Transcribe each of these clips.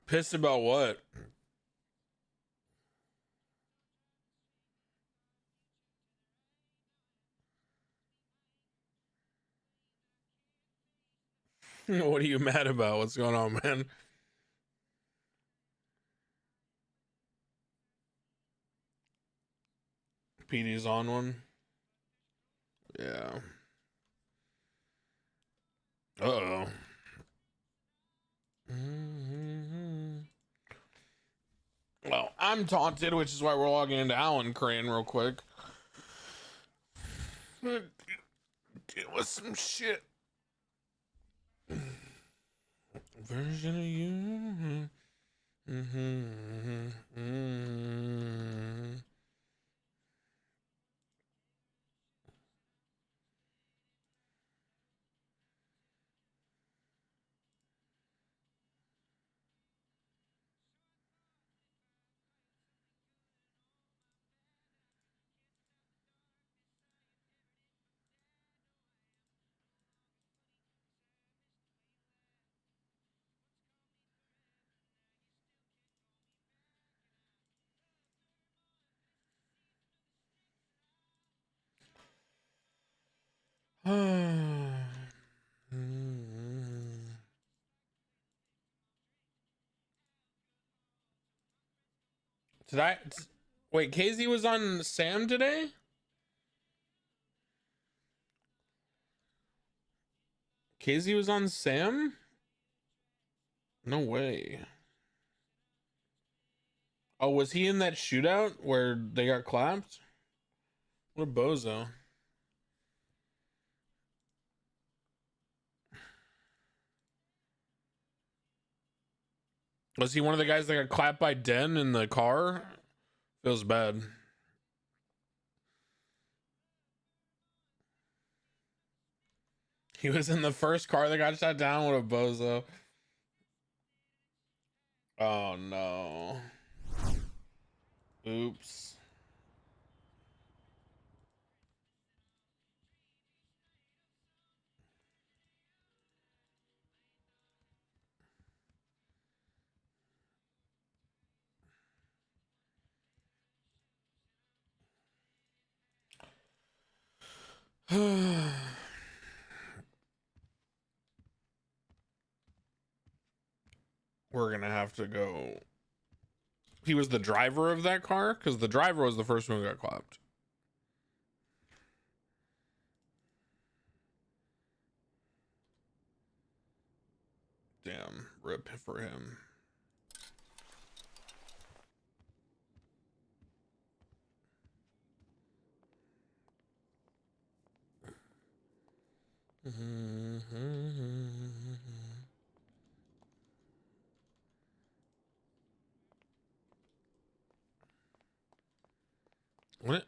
Pissed about what? What are you mad about? What's going on, man? PD's on one. Yeah. Uh-oh. Well, I'm taunted, which is why we're logging into Alan Crane real quick. Deal with some shit. Version of you. Did I wait? KZ was on Sam today. KZ was on Sam. No way. Oh, was he in that shootout where they got clapped? What a bozo. Was he one of the guys that got clapped by Den in the car? Feels bad. He was in the first car that got shot down. What a bozo. Oh no. Oops. We're gonna have to go. He was the driver of that car? Because the driver was the first one who got clapped. Damn, rip for him. What?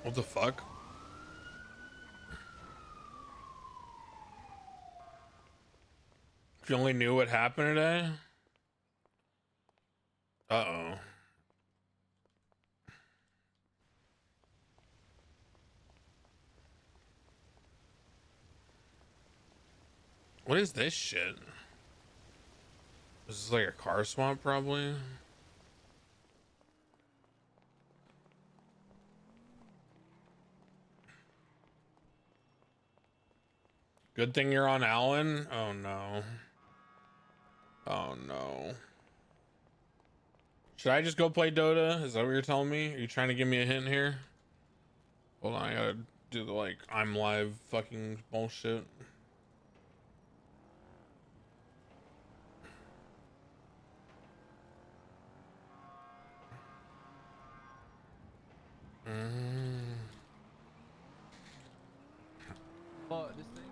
What the fuck? If you only knew what happened today? Uh-oh. What is this shit? This is like a car swap, probably. Good thing you're on Alan. Oh no. Oh no. Should I just go play Dota? Is that what you're telling me? Are you trying to give me a hint here? Hold on, I gotta do the like I'm live fucking bullshit. Oh, this thing.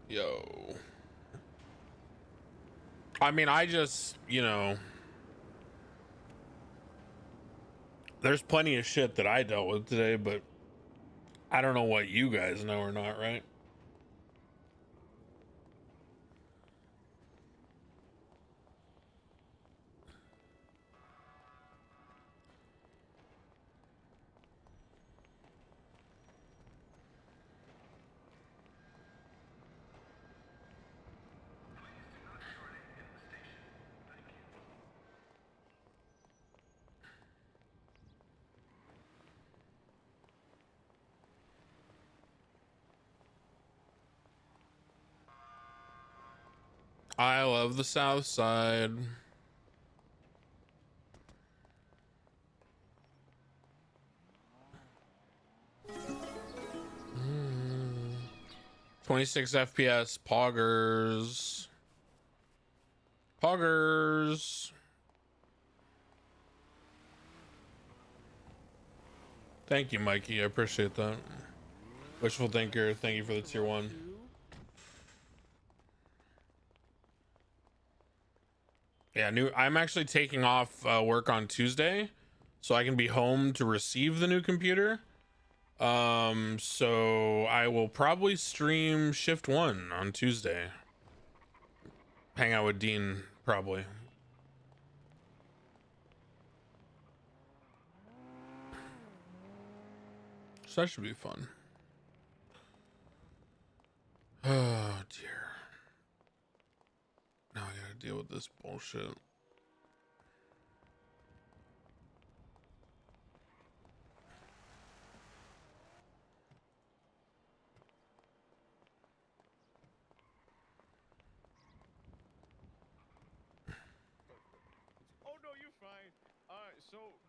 Yo. I mean, I just, you know, there's plenty of shit that I dealt with today, but I don't know what you guys know or not, right? I love the South Side. 26 FPS, poggers. Poggers. Thank you, Mikey. I appreciate that. Wishful thinker, thank you for the tier 1. Yeah, I'm actually taking off work on Tuesday so I can be home to receive the new computer. So I will probably stream shift 1 on Tuesday. Hang out with Dean, probably. So that should be fun. Oh dear. Now I gotta deal with this bullshit. Oh no, you're fine.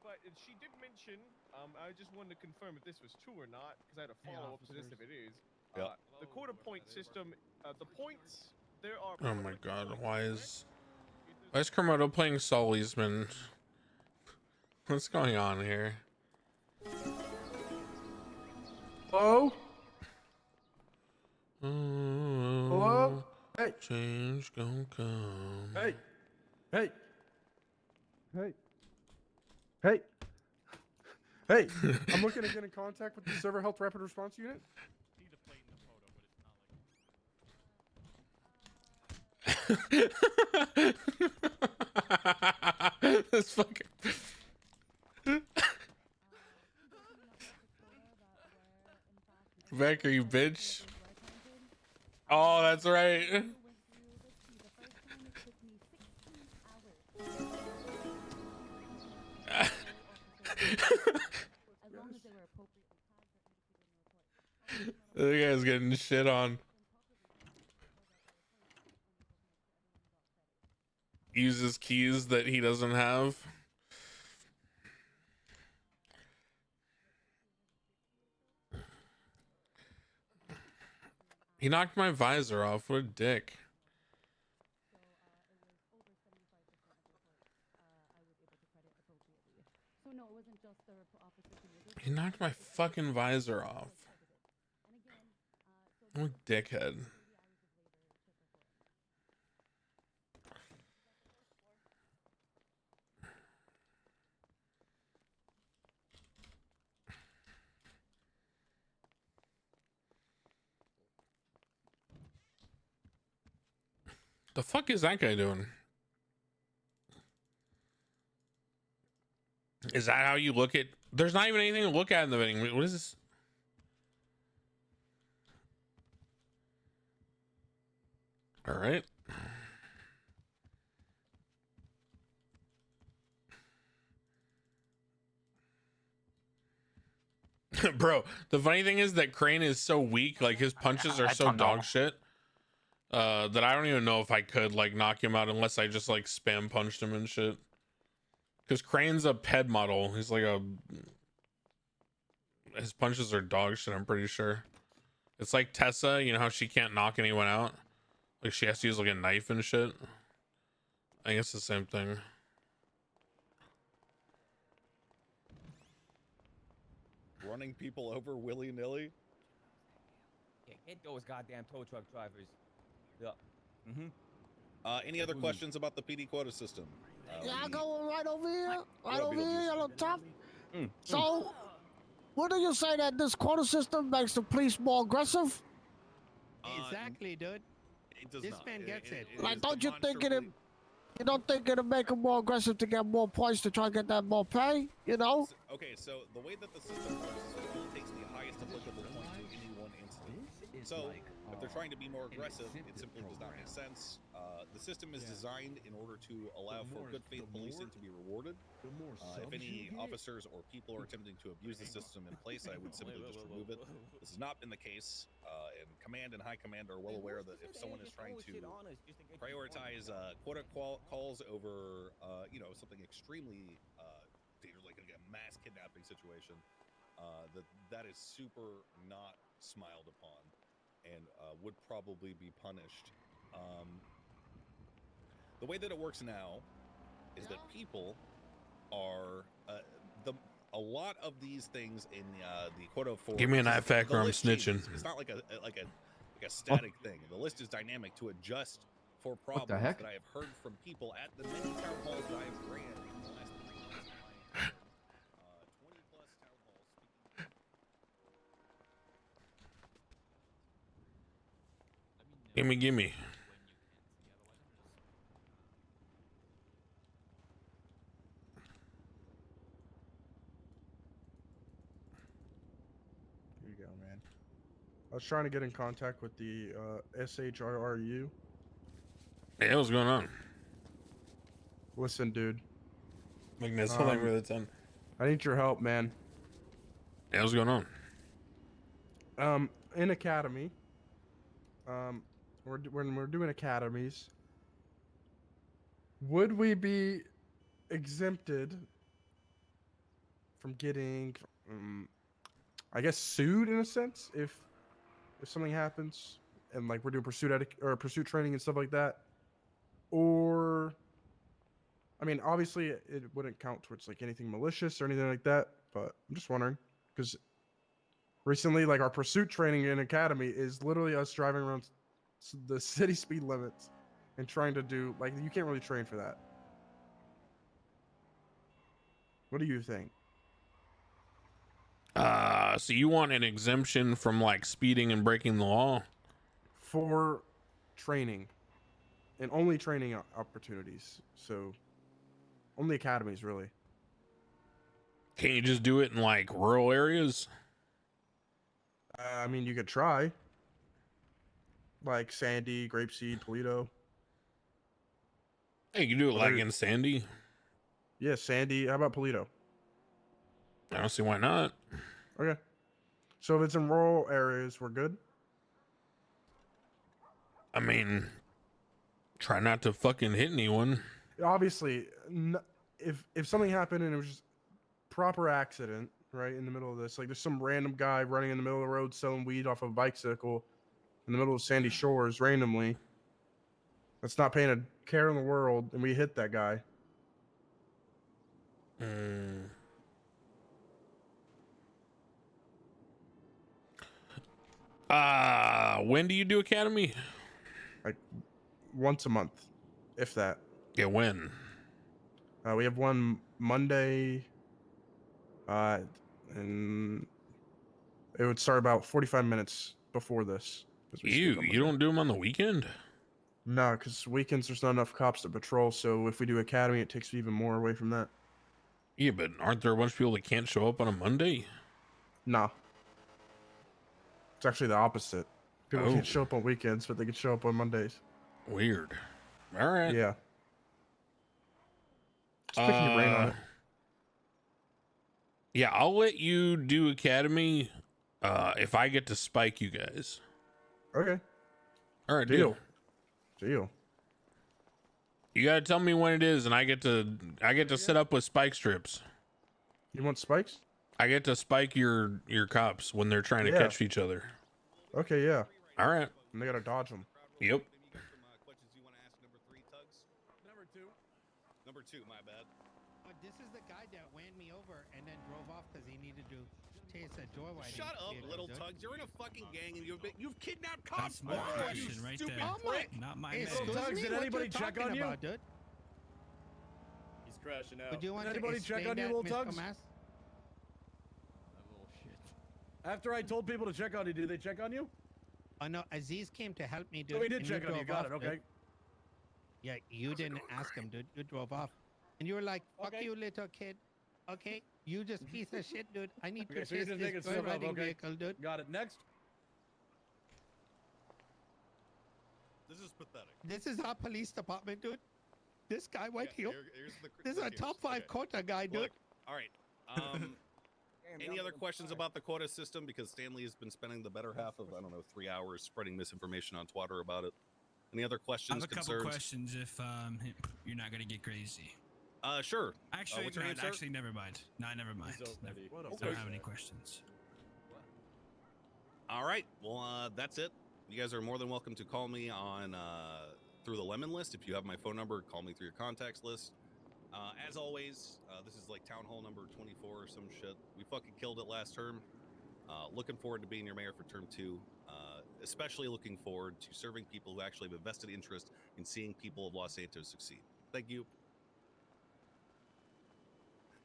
But she did mention. I just wanted to confirm if this was true or not, because I had a follow-up to this if it is. The quarter point system, the points there are. Oh my god, why is Kermodo playing Solisman? What's going on here? Hello? Oh, Hello? Hey. Change gon' come. Hey. Hey. Hey. Hey. Hey. I'm looking to get in contact with the server health rapid response unit. This fucking Becker, you bitch. Oh, that's right. The guy's getting shit on. Uses keys that he doesn't have. He knocked my visor off. What a dick. He knocked my fucking visor off. What a dickhead. The fuck is that guy doing? Is that how you look at? There's not even anything to look at in the vending. What is this? All right. Bro, the funny thing is that Crane is so weak, like his punches are so dog shit, that I don't even know if I could like knock him out unless I just like spam punched him and shit. Because Crane's a ped model. He's like his punches are dog shit, I'm pretty sure. It's like Tessa, you know how she can't knock anyone out? Like she has to use like a knife and shit. I think it's the same thing. Running people over willy-nilly. Yeah, get those goddamn tow truck drivers. Yeah. Any other questions about the PD quota system? Yeah, I go right over here, on top. So, what do you say that this quota system makes the police more aggressive? Exactly, dude. It does This not. man gets it. Like, don't you think you don't think it'll make them more aggressive to get more points to try to get that more pay? You know? Okay, so the way that the system works is it only takes the highest applicable point to any one incident. So, if they're trying to be more aggressive, it simply does not make sense. The system is designed in order to allow for good faith policing to be rewarded. If any officers or people are attempting to abuse the system in place, I would simply just remove it. This has not been the case, and Command and High Command are well aware that if someone is trying to prioritize quota calls over, something extremely dangerous, like a mass kidnapping situation, that is super not smiled upon and would probably be punished. The way that it works now is that people are a lot of these things in the quota for. Give me an IFAC or I'm snitching. It's not like a static thing. The list is dynamic to adjust for problems that I have heard from people at the many town halls that I have ran in the last 3 months of my 20 plus town halls. Gimme. Here you go, man. I was trying to get in contact with the SHRRU. Hey, what's going on? Listen, dude. Magnus, hold on for the 10. I need your help, man. Hey, what's going on? In Academy, when we're doing academies, would we be exempted from getting, I guess, sued in a sense if something happens and like we're doing pursuit training and stuff like that? Or, I mean, obviously it wouldn't count towards like anything malicious or anything like that, but I'm just wondering because recently, like, our pursuit training in Academy is literally us driving around the city speed limits and trying to do, like, you can't really train for that. What do you think? So you want an exemption from like speeding and breaking the law? For training. And only training opportunities. So, only academies, really. Can't you just do it in like rural areas? I mean, you could try. Like Sandy, Grapeseed, Toledo. Hey, you can do it like in Sandy. Yeah, Sandy. How about Toledo? I don't see why not. Okay. So if it's in rural areas, we're good? I mean, try not to fucking hit anyone. Obviously, if something happened and it was just proper accident, right, in the middle of this, like there's some random guy running in the middle of the road selling weed off of a bicycle in the middle of Sandy Shores randomly, that's not paying a care in the world, and we hit that guy. When do you do academy? Like once a month, if that. Yeah, when? We have one Monday, and it would start about 45 minutes before this. You don't do them on the weekend? No, because weekends there's not enough cops to patrol, so if we do academy, it takes even more away from that. Yeah, but aren't there a bunch of people that can't show up on a Monday? No. It's actually the opposite. People can't show up on weekends, but they can show up on Mondays. Weird. All right. Yeah. Just picking your brain on it. Yeah, I'll let you do academy if I get to spike you guys. Okay. All right, Deal. Deal. You gotta tell me when it is, and I get to set up with spike strips. You want spikes? I get to spike your cops when they're trying to catch each other. Okay, yeah. All right. And they gotta dodge them. Yep. Number two, my bad. This is the guy that ran me over and then drove off because he needed to face a joyriding Shut up, vehicle, little dude. tugs. You're in a fucking gang and you've kidnapped cops That's my before, you question right stupid there. prick. Not my Hey, man. excuse Tugs, me, did what anybody you check talking on you? about, dude? He's crashing out. Would you want Did to anybody check explain on you, that, little Mr. Tugs? Mass? After I told people to check on you, did they check on you? Oh no, Aziz came to help me, dude. So he did and check on you. drove Got off, it. Okay. dude. Yeah, you didn't ask him, dude. You drove off, and you were like, "Fuck Okay. you, little kid." Okay, you just piece of shit, dude. I need Okay, to so you're chase just this making stuff up, joyriding okay. vehicle, dude. Got it. Next. This is pathetic. This is our police department, dude. This guy right Yeah, here. This is a top 5 quota guy, dude. Look, all right. Any other questions about the quota system? Because Stanley has been spending the better half of, I don't know, 3 hours spreading misinformation on Twitter about it. Any other I questions, have a couple concerns? questions if you're not gonna get crazy. Sure. Actually, what's your name, sir? actually, never mind. No, never mind. already- What a I don't have any questions. All right. Well, that's it. You guys are more than welcome to call me on through the Lemon list. If you have my phone number, call me through your contacts list. As always, this is like town hall number 24 or some shit. We fucking killed it last term. Looking forward to being your mayor for term 2. Especially looking forward to serving people who actually have a vested interest in seeing people of Los Santos succeed. Thank you.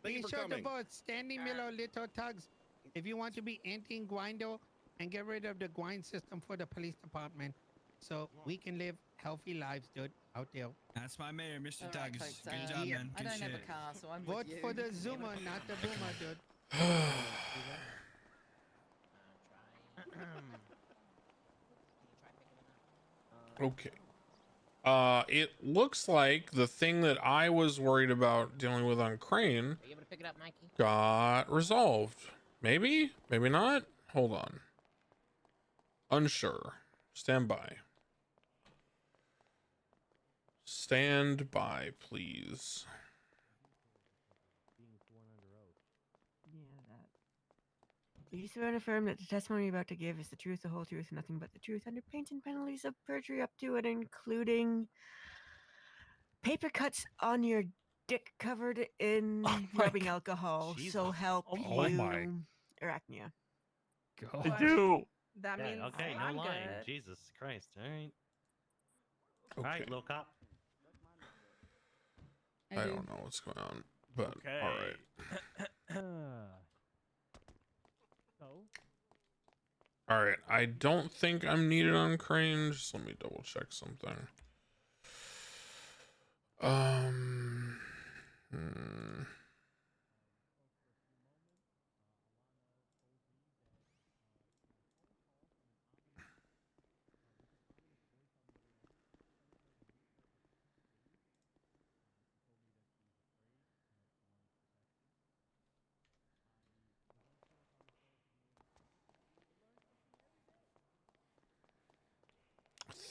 Thank you Be for sure to coming. vote Standing Miller Little Tugs if you want to be anti-Guindo and get rid of the Guind system for the police department, so we can live healthy lives, dude, out there. That's my mayor, Mr. All right, Tugs. folks, Good job, yeah, man. I Good don't shit. have a car, so I'm Vote with you. for the Zoomer, not the Boomer, dude. Okay. It looks like the thing that I was worried about dealing with on Crane Are you able to pick it up, Mikey? got resolved. Maybe? Maybe not? Hold on. Unsure. Stand by. Stand by, please. Do you swear and affirm that the testimony you're about to give is the truth, the whole truth, and nothing but the truth, under pains and penalties of perjury up to and including paper cuts on your dick covered in rubbing alcohol? So help you, Arachnia. I do. That means okay, no I'm lying. good. Jesus Christ. All right. Okay. All right, little cop. I don't know what's going on, but Okay. all right. All right. I don't think I'm needed on Crane. Just let me double check something.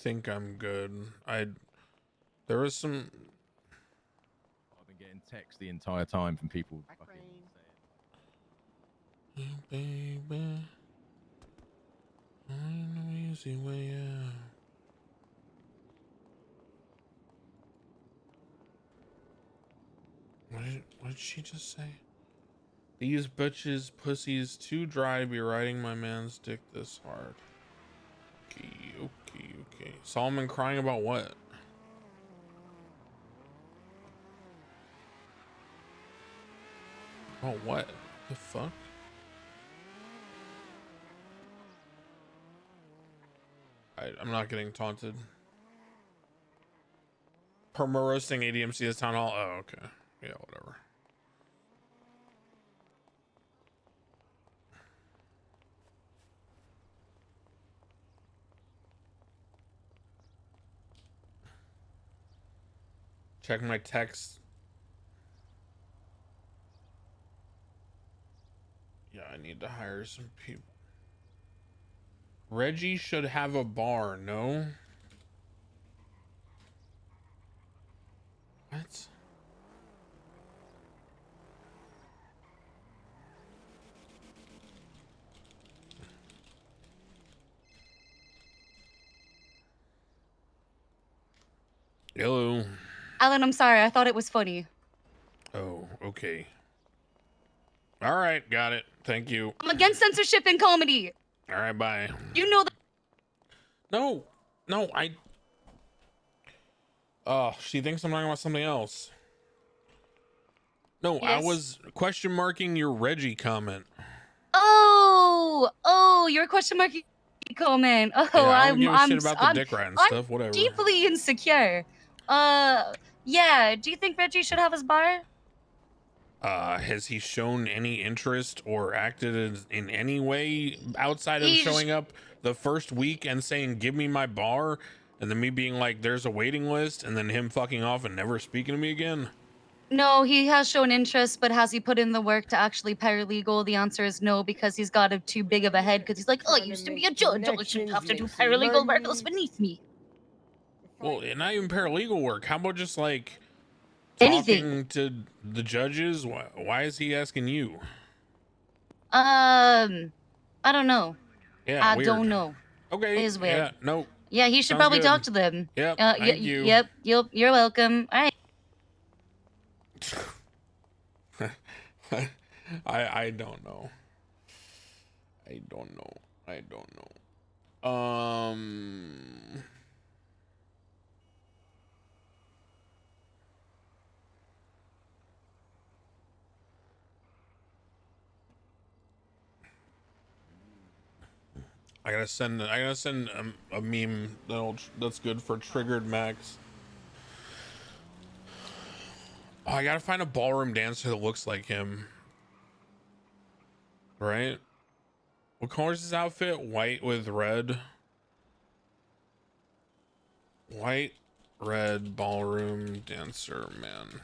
Think I'm good. There was some. I've been getting texts the entire time from people fucking saying. Hey, baby, find an easy way out. What did she just say? These bitches pussies too dry to be riding my man's dick this hard. Okay. Solomon crying about what? About what? The fuck? I'm not getting taunted. Perma roasting ADMC as town hall. Oh, okay. Yeah, whatever. Check my text. Yeah, I need to hire some people. Reggie should have a bar, no? What? Hello. Alan, I'm sorry. I thought it was funny. Oh, okay. All right, got it. Thank you. I'm against censorship in comedy. All right, bye. You know that. No, no, oh, she thinks I'm talking about something else. No, I Yes? was question marking your Reggie comment. Oh, your question mark comment. Oh, Yeah, I don't give a I'm shit about the dick riding I'm stuff. Whatever. deeply insecure. Yeah. Do you think Reggie should have his bar? Has he shown any interest or acted in any way outside of He's- showing up the first week and saying, give me my bar, and then me being like, there's a waiting list, and then him fucking off and never speaking to me again? No, he has shown interest, but has he put in the work to actually paralegal? The answer is no, because he's got too big of a head, because he's like, oh, I used to be a judge, I shouldn't have to do paralegal work, that's beneath me. Well, not even paralegal work. How about just like Anything. talking to the judges? Why is he asking you? I don't know. Yeah, I weird. don't know. Okay. It is weird. Yeah, no. Yeah, he should Sounds probably good. talk to them. Yep. Thank you. Yep. You're welcome. All right. I don't know. I don't know. I don't know. I gotta send a meme that's good for triggered Max. Oh, I gotta find a ballroom dancer that looks like him. Right? What color is his outfit? White with red. White, red, ballroom dancer, man.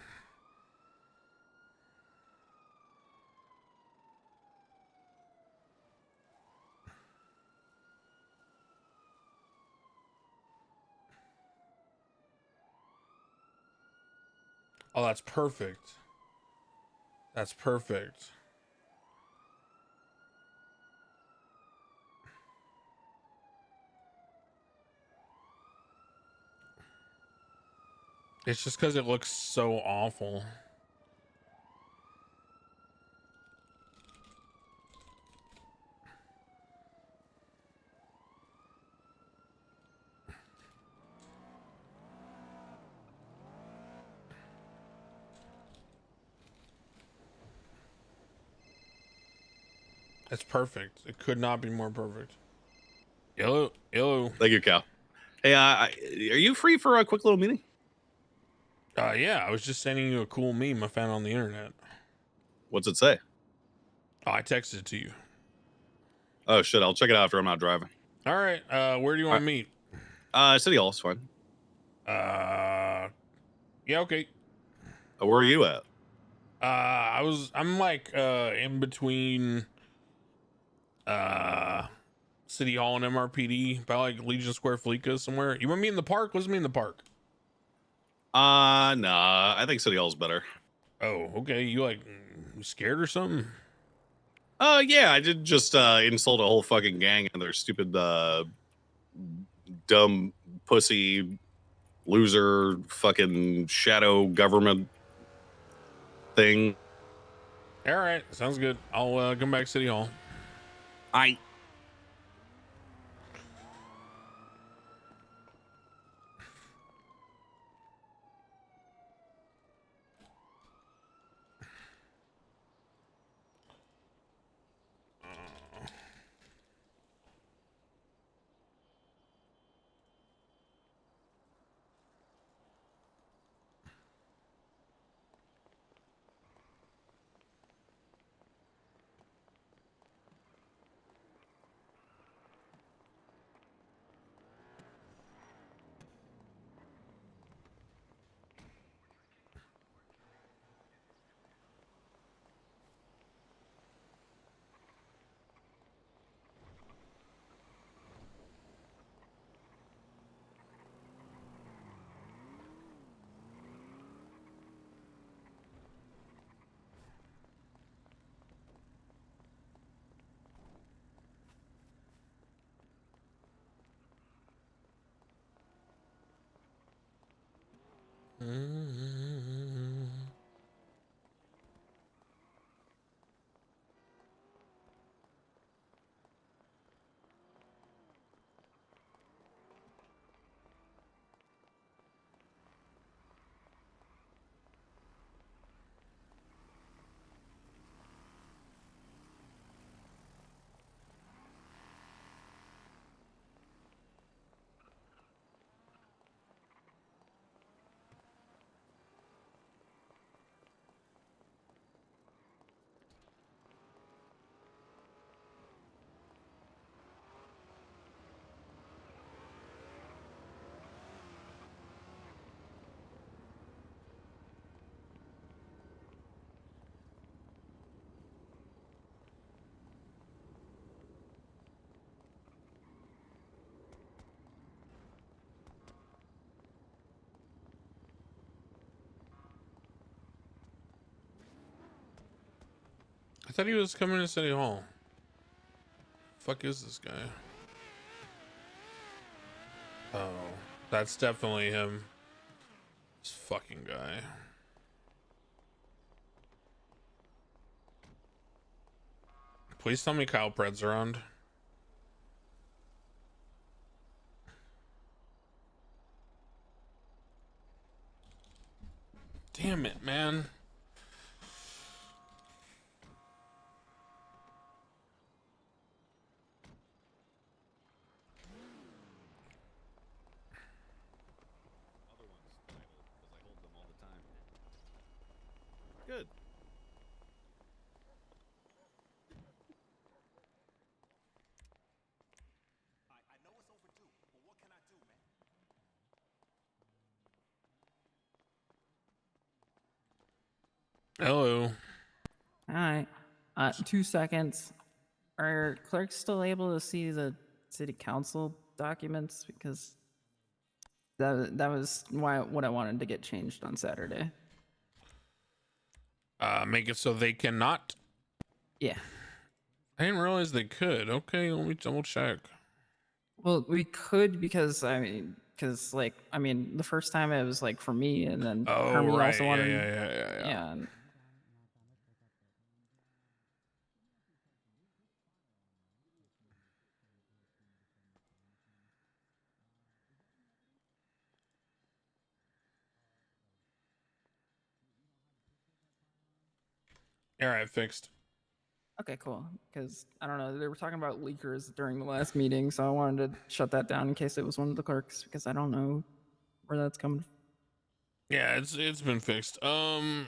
Oh, that's perfect. That's perfect. It's just because it looks so awful. It's perfect. It could not be more perfect. Yellow. Thank you, Cal. Hey, are you free for a quick little meeting? Yeah, I was just sending you a cool meme I found on the internet. What's it say? Oh, I texted it to you. Oh shit, I'll check it out after I'm not driving. All right, where do you want to meet? City Hall is fine. Yeah, okay. Where are you at? I'm like in between City Hall and MRPD, by like Legion Square Fleeca somewhere. You want to meet in the park? Let's meet in the park. Nah, I think City Hall's better. Oh, okay. You like scared or something? Yeah, I did just insult a whole fucking gang and their stupid dumb pussy loser fucking shadow government thing. All right, sounds good. I'll come back to City Hall. I thought he was coming to City Hall. Fuck is this guy? Oh, that's definitely him. This fucking guy. Please tell me Kyle Pred's around. Damn it, man. Good. Hello. Hi. 2 seconds. Are clerks still able to see the city council documents? Because that was what I wanted to get changed on Saturday. Make it so they cannot. Yeah. I didn't realize they could. Okay, let me double check. Well, we could because the first time it was like for me, and then Oh, Hermie right. also wanted. Yeah. and- All right, fixed. Okay, cool. Because I don't know, they were talking about leakers during the last meeting, so I wanted to shut that down in case it was one of the clerks, because I don't know where that's coming from. Yeah, it's been fixed. Did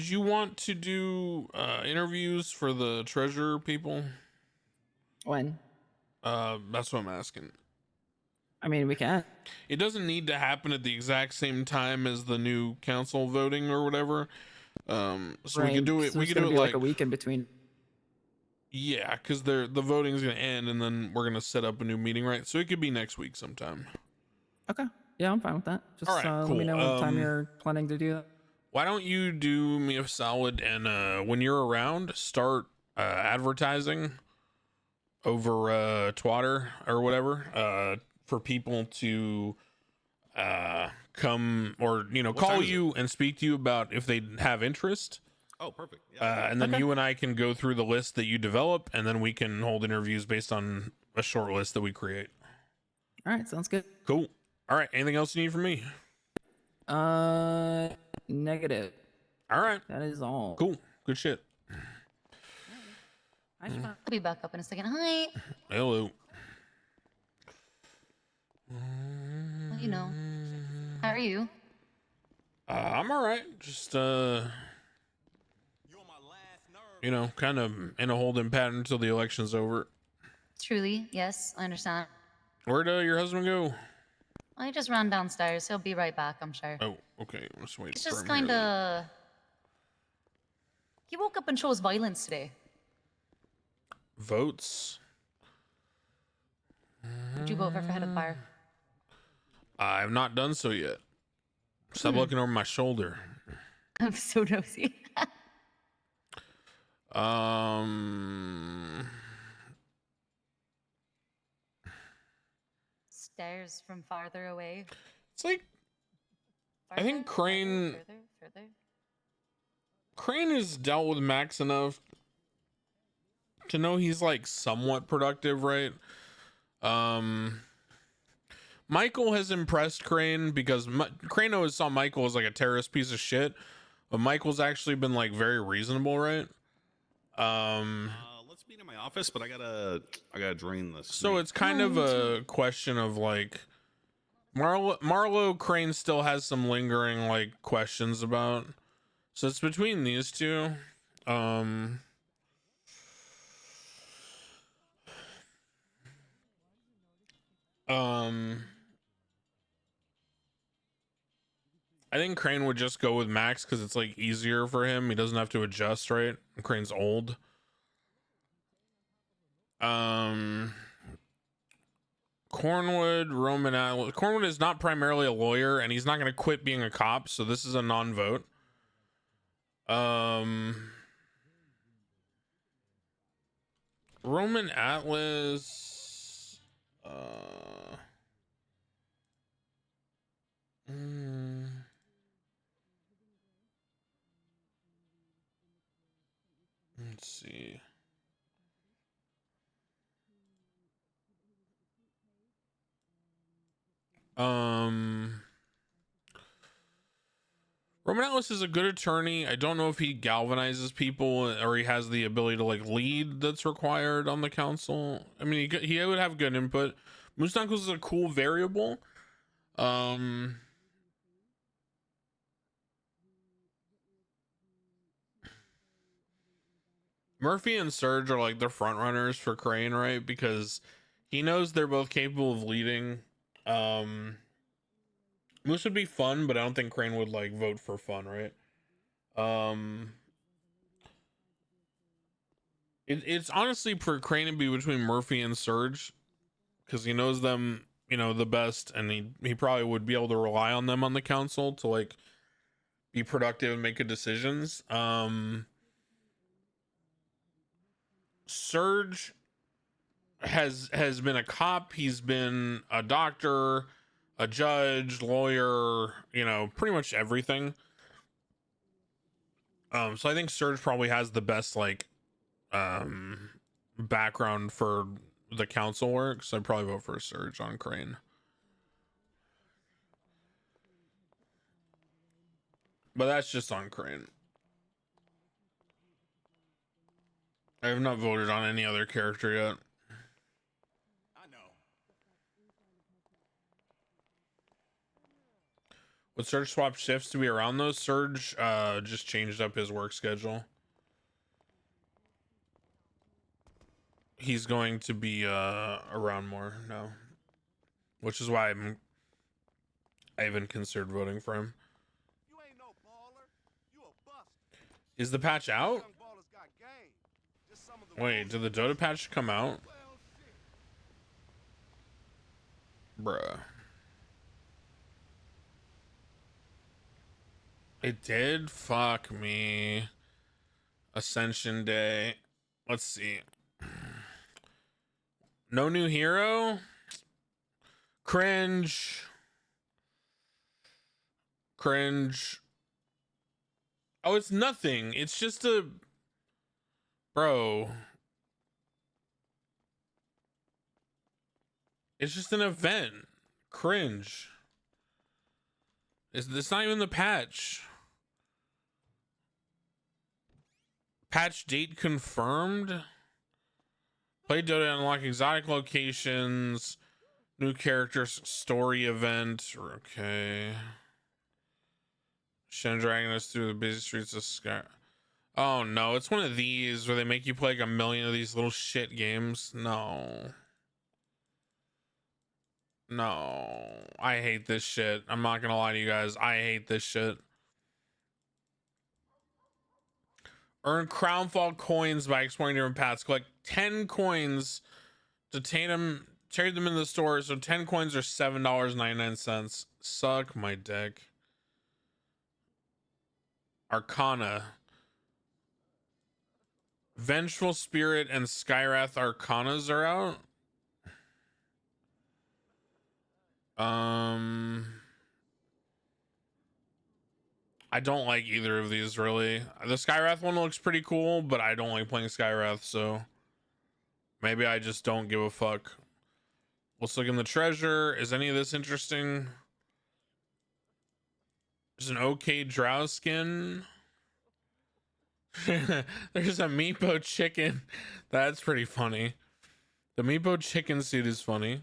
you want to do interviews for the treasurer people? When? That's what I'm asking. I mean, we can. It doesn't need to happen at the exact same time as the new council voting or whatever. So we can do it. So We it's can do gonna it be like a week in between. Yeah, because the voting's gonna end, and then we're gonna set up a new meeting, right? So it could be next week sometime. Okay. Yeah, I'm fine with that. Just All right, let cool. me know what time you're planning to do that. Why don't you do me a solid and when you're around, start advertising over Twitter or whatever for people to come or call you and speak to you about if they have interest. Oh, perfect. Yeah. And then you and I can go through the list that you develop, and then we can hold interviews based on a short list that we create. All right, sounds good. Cool. All right. Anything else you need from me? Negative. All right. That is all. Cool. Good shit. I'll be back up in a second. Hi. Hello. Well, how are you? I'm all right. Just kind of in a holding pattern until the election's over. Truly, yes, I understand. Where'd your husband go? I just ran downstairs. He'll be right back, I'm sure. Oh, okay. Let's wait. It's for just him kind here. of. He woke up and chose violence today. Votes. Would you vote for head of fire? I've not done so yet. Stop looking over my shoulder. I'm so nosy. Stairs from farther away. It's like I think Crane Further. Crane has dealt with Max enough to know he's like somewhat productive, right? Michael has impressed Crane because Crane always saw Michael as like a terrorist piece of shit, but Michael's actually been like very reasonable, right? Let's meet in my office, but I gotta drain this. So it's kind of a question of like Marlo Crane still has some lingering like questions about. So it's between these two. I think Crane would just go with Max because it's like easier for him. He doesn't have to adjust, right? Crane's old. Cornwood is not primarily a lawyer, and he's not going to quit being a cop, so this is a non-vote. Roman Atlas. Let's see. Roman Atlas is a good attorney. I don't know if he galvanizes people or he has the ability to like lead that's required on the council. I mean, he would have good input. Moose Knuckles is a cool variable. Murphy and Surge are like the front runners for Crane, right? Because he knows they're both capable of leading. Moose would be fun, but I don't think Crane would like vote for fun, right? It's honestly for Crane to be between Murphy and Surge because he knows them, you know, the best, and he probably would be able to rely on them on the council to like be productive and make good decisions. Surge has been a cop, he's been a doctor, a judge, lawyer, you know, pretty much everything. So I think Surge probably has the best like background for the council work, so I'd probably vote for Surge on Crane. But that's just on Crane. I have not voted on any other character yet. I know. Would Surge swap shifts to be around those? Surge just changed up his work schedule. He's going to be around more now, which is why I even considered voting for him. You ain't no baller. You a buster. Is the patch out? Young ballers got game. Just some of the Wait, did the Dota patch come out? Bruh. It did? Fuck me. Ascension Day. Let's see. No new hero? Cringe. Cringe. Oh, it's nothing. It's just a... Bro. It's just an event. Cringe. It's not even the patch. Patch date confirmed. Play Dota to unlock exotic locations. New characters story event. Okay. Shen dragging us through the busy streets of Sky. Oh no, it's one of these where they make you play like a million of these little shit games. No. No. I hate this shit. I'm not gonna lie to you guys. I hate this shit. Earn Crownfall coins by exploring different paths. Collect 10 coins to trade them in the store. So 10 coins are $7.99. Suck my dick. Arcana. Vengeful Spirit and Skywrath Arcanas are out. I don't like either of these really. The Skywrath one looks pretty cool, but I don't like playing Skywrath, so maybe I just don't give a fuck. Let's look in the treasure. Is any of this interesting? There's an okay drow skin. There's a Meepo chicken. That's pretty funny. The Meepo chicken suit is funny.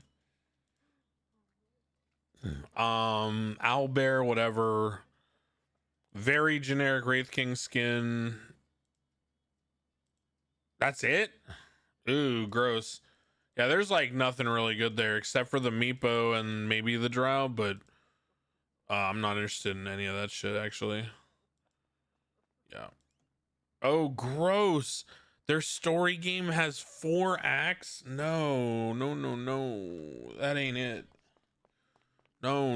Owlbear, whatever. Very generic Wraith King skin. That's it? Ooh, gross. Yeah, there's like nothing really good there except for the Meepo and maybe the Drow, but I'm not interested in any of that shit actually. Yeah. Oh, gross. Their story game has 4 acts? No. That ain't it. No.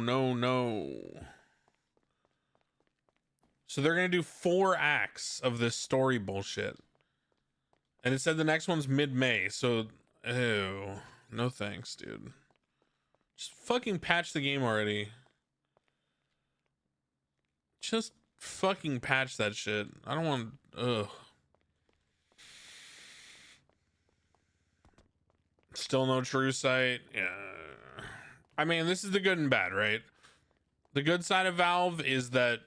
So they're gonna do 4 acts of this story bullshit. And it said the next one's mid-May, so ew. No thanks, dude. Just fucking patch the game already. Just fucking patch that shit. I don't want, ugh. Still no true site. Yeah. I mean, this is the good and bad, right? The good side of Valve is that,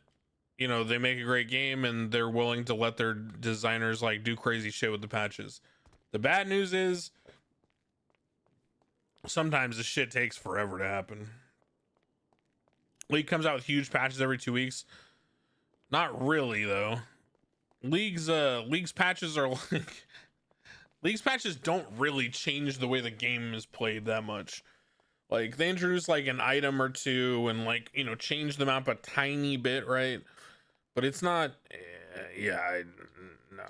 you know, they make a great game and they're willing to let their designers like do crazy shit with the patches. The bad news is sometimes the shit takes forever to happen. League comes out with huge patches every 2 weeks. Not really though. League's patches are like League's patches don't really change the way the game is played that much. Like they introduce like an item or two and like, you know, change the map a tiny bit, right? But it's not no.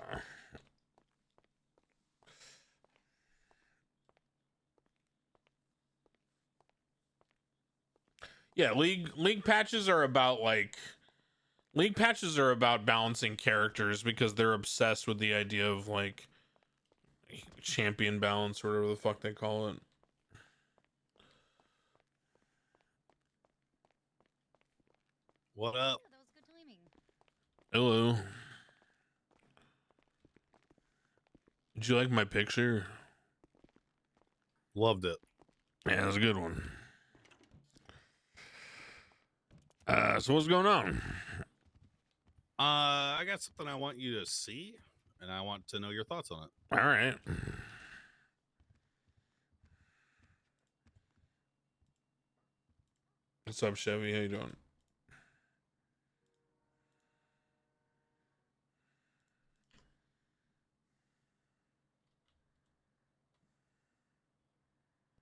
Yeah, league patches are about like league patches are about balancing characters because they're obsessed with the idea of like champion balance or whatever the fuck they call it. What up? Hello. Did you like my picture? Loved it. Yeah, it was a good one. So what's going on? I got something I want you to see, and I want to know your thoughts on it. All right. What's up, Chevy? How you doing?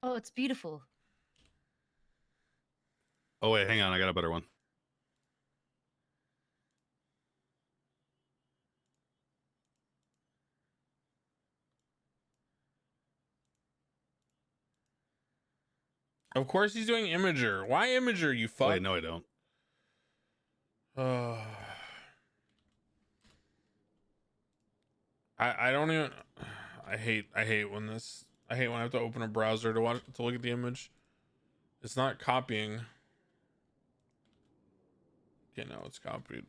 Oh, it's beautiful. Oh wait, hang on, I got a better one. Of course he's doing Imager. Why Imager, you fuck? Wait, no, I don't. I don't even. I hate when this. I hate when I have to open a browser to look at the image. It's not copying. Okay, now it's copied.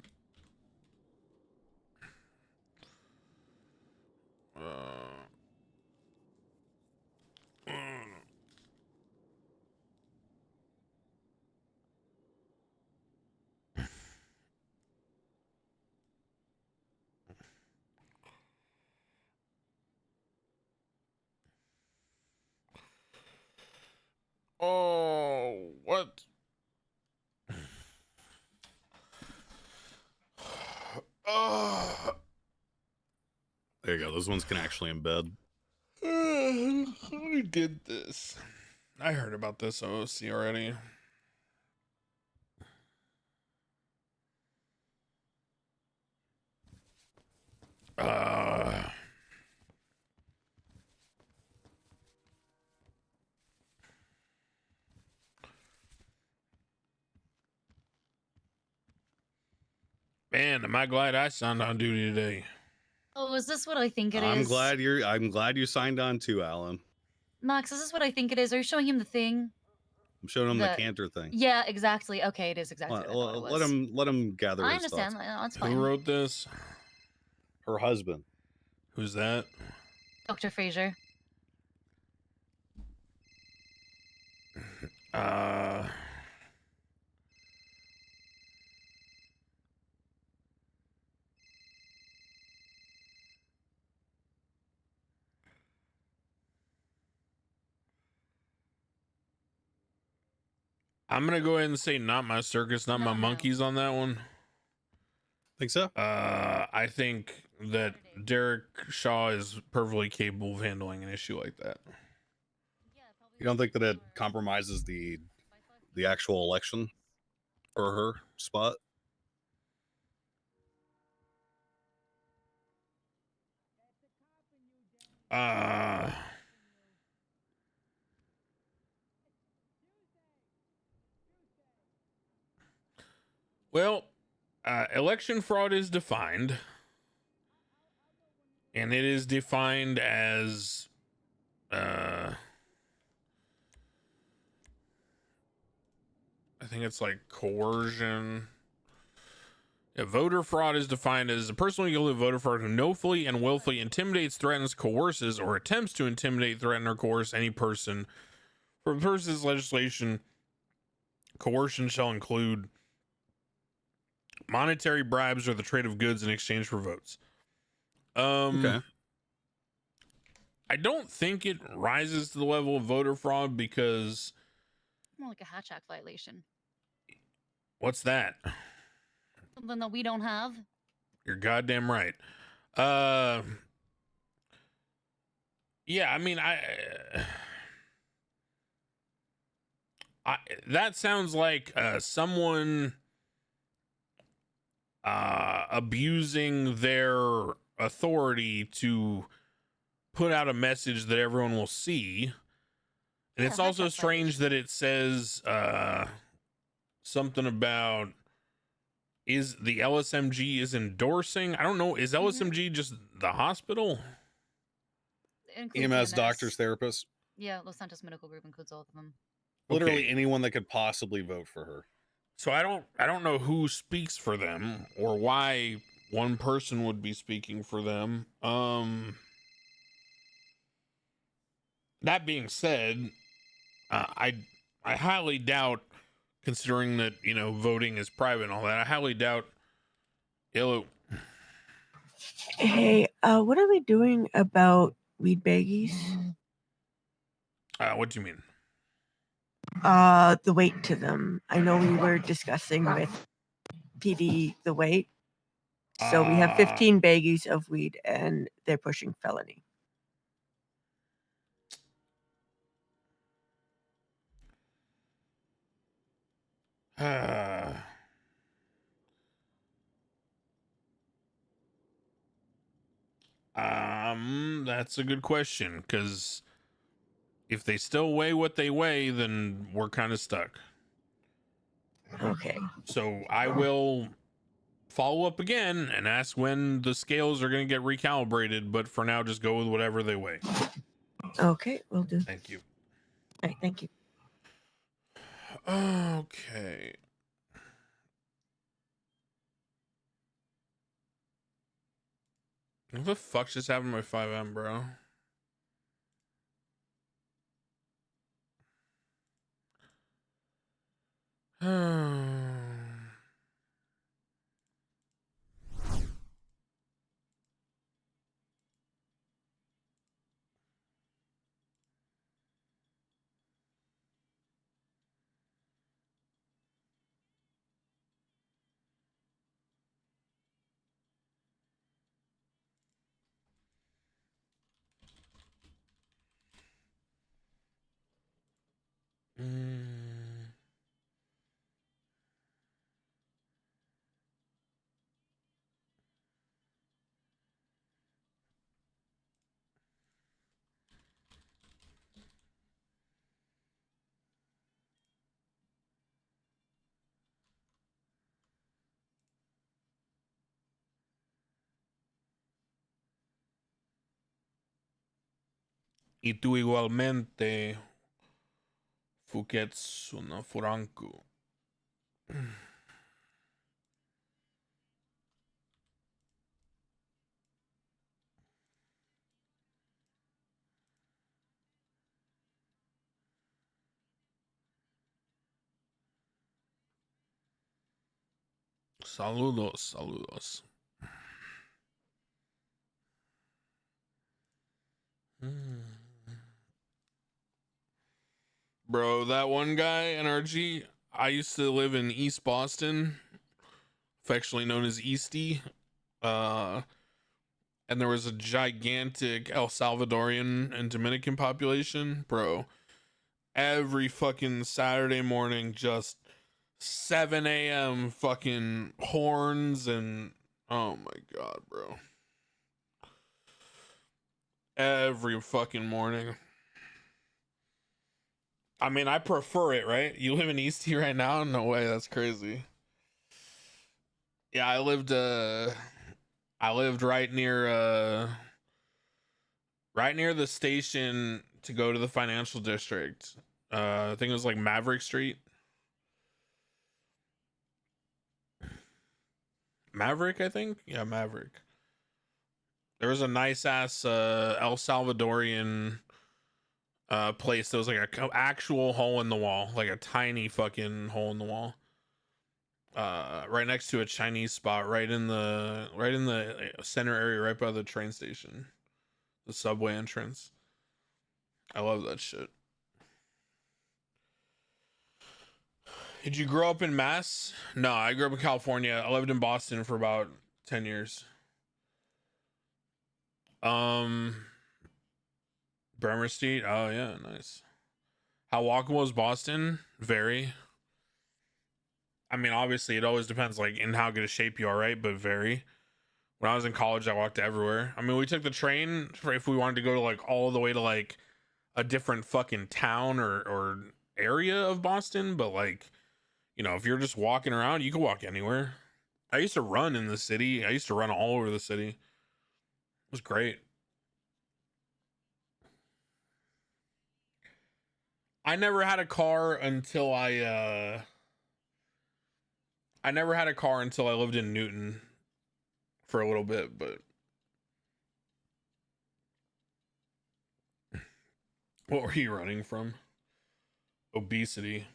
Oh, what? There you go. Those ones can actually embed. Who did this? I heard about this OC already. Man, am I glad I signed on duty today. Oh, is this what I think it is? I'm glad you signed on too, Alan. Max, is this what I think it is? Are you showing him the thing? I'm showing him the canter thing. Yeah, exactly. Okay, it is exactly what I thought it was. Let him gather I his understand. thoughts. That's fine. Who wrote this? Her husband. Who's that? Dr. Fraser. I'm gonna go ahead and say not my circus, not my monkeys on that one. Think so? I think that Derek Shaw is perfectly capable of handling an issue like that. You don't think that it compromises the actual election for her spot? Well, election fraud is defined. and it is defined as I think it's like coercion. Yeah, voter fraud is defined as a personally guilty voter fraud who knowingly and willfully intimidates, threatens, coerces, or attempts to intimidate, threaten, or coerce any person. For purposes of legislation, coercion shall include monetary bribes or the trade of goods in exchange for votes. Okay. I don't think it rises to the level of voter fraud because More like a Hatch Act violation. what's that? Something that we don't have. You're goddamn right. Yeah, I mean, I that sounds like someone abusing their authority to put out a message that everyone will see. And it's also strange that it says something about is the LSMG is endorsing. I don't know. Is LSMG just the hospital? EMS, doctors, therapists. Yeah, Los Santos Medical Group includes all of them. Literally anyone that could possibly vote for her. So I don't know who speaks for them or why one person would be speaking for them. That being said, I highly doubt, considering that, you know, voting is private and all that, I highly doubt it'll. Hey, what are we doing about weed baggies? What do you mean? The weight to them. I know we were discussing with PD the weight. So we have 15 baggies of weed and they're pushing felony. That's a good question, because if they still weigh what they weigh, then we're kind of stuck. Okay. So I will follow up again and ask when the scales are going to get recalibrated, but for now, just go with whatever they weigh. Okay, will do. Thank you. All right, thank you. Okay. What the fuck just happened to my 5M, bro? Y tú igualmente, Fuketsu no Furanku. Saludos, saludos. Bro, that one guy, NRG, I used to live in East Boston, affectionately known as Eastie. And there was a gigantic El Salvadorian and Dominican population. Bro, every fucking Saturday morning, just 7 a.m. fucking horns and oh my god, bro. Every fucking morning. I mean, I prefer it, right? You live in Eastie right now? No way, that's crazy. Yeah, I lived right near right near the station to go to the financial district. I think it was like Maverick Street. Maverick, I think. Yeah, Maverick. There was a nice ass El Salvadorian place that was like a actual hole in the wall, like a tiny fucking hole in the wall. Right next to a Chinese spot, right in the center area, right by the train station, the subway entrance. I love that shit. Did you grow up in Mass? No, I grew up in California. I lived in Boston for about 10 years. Bremer Street. Oh yeah, nice. How walkable is Boston? Very. I mean, obviously, it always depends, like, in how good a shape you are, right? But very. When I was in college, I walked everywhere. I mean, we took the train for if we wanted to go to like all the way to like a different fucking town or area of Boston, but like, you know, if you're just walking around, you can walk anywhere. I used to run in the city. I used to run all over the city. It was great. I never had a car until I never had a car until I lived in Newton for a little bit, but what were you running from? Obesity.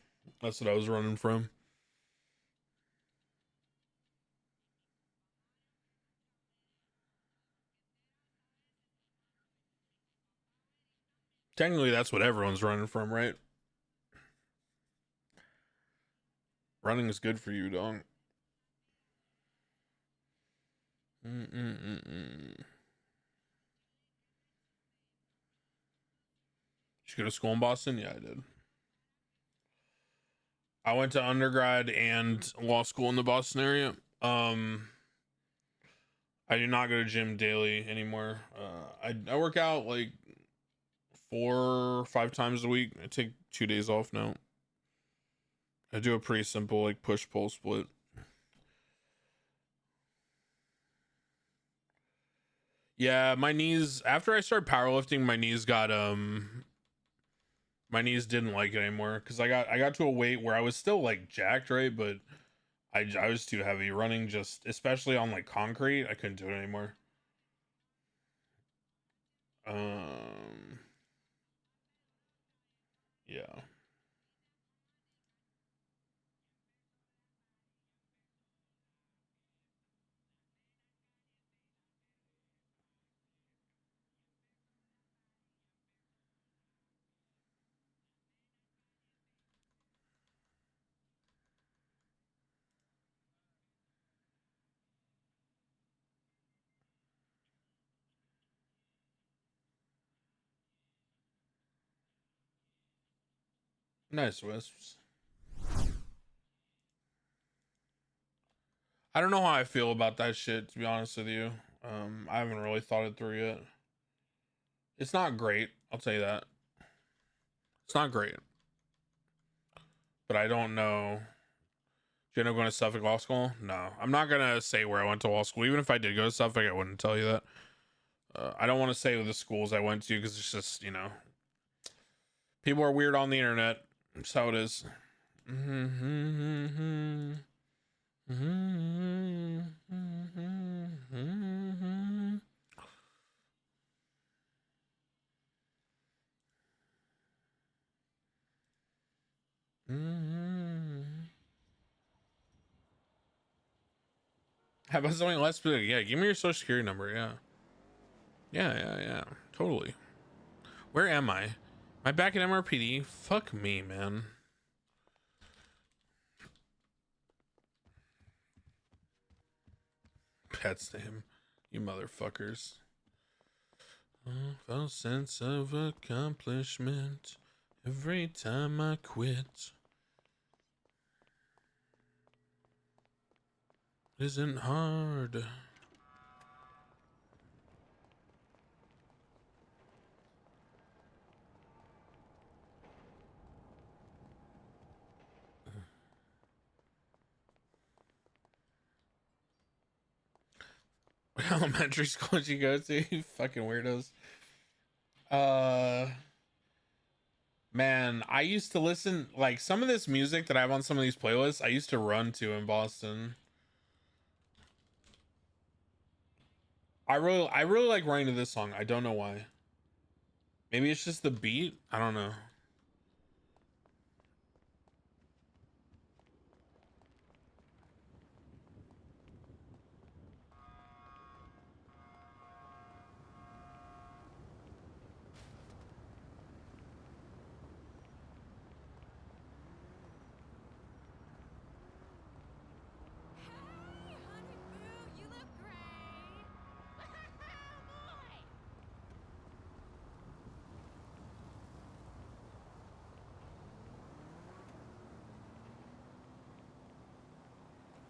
That's what I was running from. Technically, that's what everyone's running from, right? Running is good for you, dog. Did you go to school in Boston? Yeah, I did. I went to undergrad and law school in the Boston area. I do not go to gym daily anymore. I work out like 4 or 5 times a week. I take 2 days off now. I do a pretty simple like push pull split. Yeah, my knees after I started powerlifting, my knees didn't like it anymore because I got to a weight where I was still like jacked, right? But I was too heavy running, just especially on like concrete. I couldn't do it anymore. Yeah. Nice wisps. I don't know how I feel about that shit, to be honest with you. I haven't really thought it through yet. It's not great, I'll tell you that. It's not great. But I don't know. Do you end up going to Suffolk Law School? No. I'm not gonna say where I went to law school. Even if I did go to Suffolk, I wouldn't tell you that. I don't want to say the schools I went to because it's just, you know, people are weird on the internet. That's how it is. How about something less specific? Yeah, give me your social security number. Yeah. Yeah. Totally. Where am I? Am I back at MRPD? Fuck me, man. Pet's name. You motherfuckers. A sense of accomplishment every time I quit. Isn't hard. What elementary school did you go to? You fucking weirdos. Man, I used to listen like some of this music that I have on some of these playlists. I used to run to in Boston. I really like running to this song. I don't know why. Maybe it's just the beat. I don't know.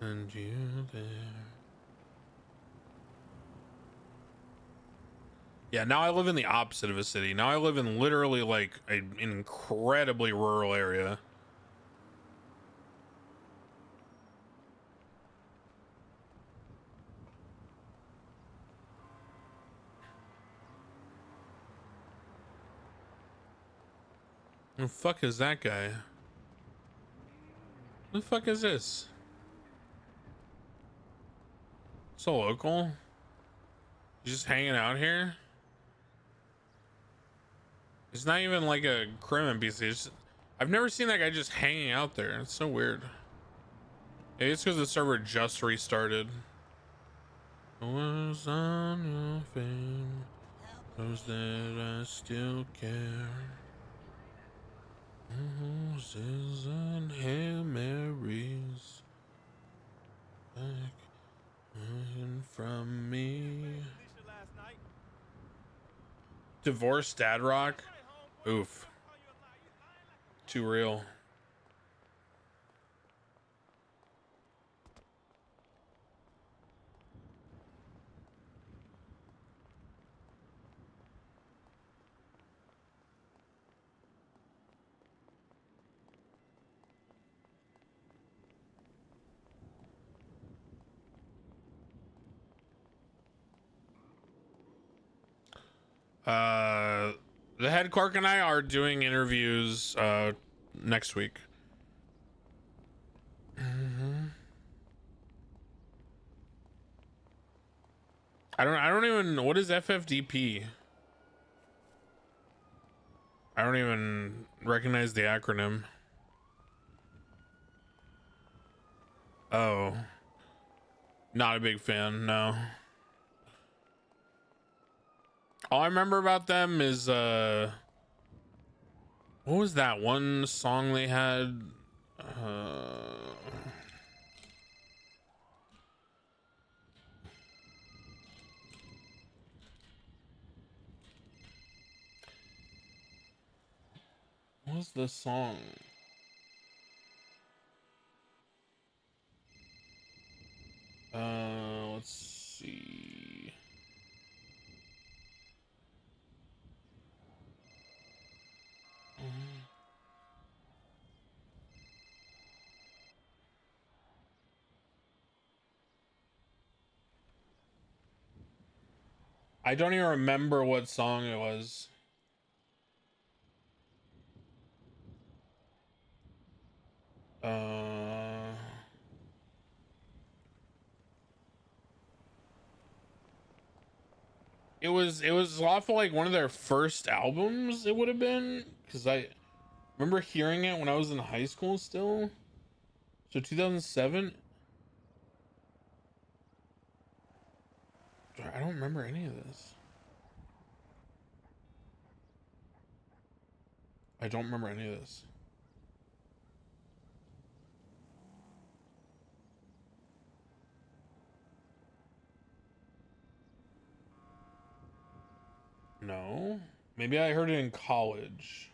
And you there. Yeah, now I live in the opposite of a city. Now I live in literally like an incredibly rural area. Who the fuck is that guy? Who the fuck is this? So local? He's just hanging out here? It's not even like a crim NPC. I've never seen that guy just hanging out there. It's so weird. Maybe it's because the server just restarted. Was on your fame, those that I still care. Roses and Hail Marys back from me. Divorced Dad Rock? Oof. Too real. The head clerk and I are doing interviews next week. I don't even know, what is FFDP? I don't even recognize the acronym. Oh. Not a big fan, no. All I remember about them is what was that one song they had? What was the song? Let's see. I don't even remember what song it was. It was off of like one of their first albums, it would have been, because I remember hearing it when I was in high school still. So 2007. I don't remember any of this. I don't remember any of this. No, maybe I heard it in college.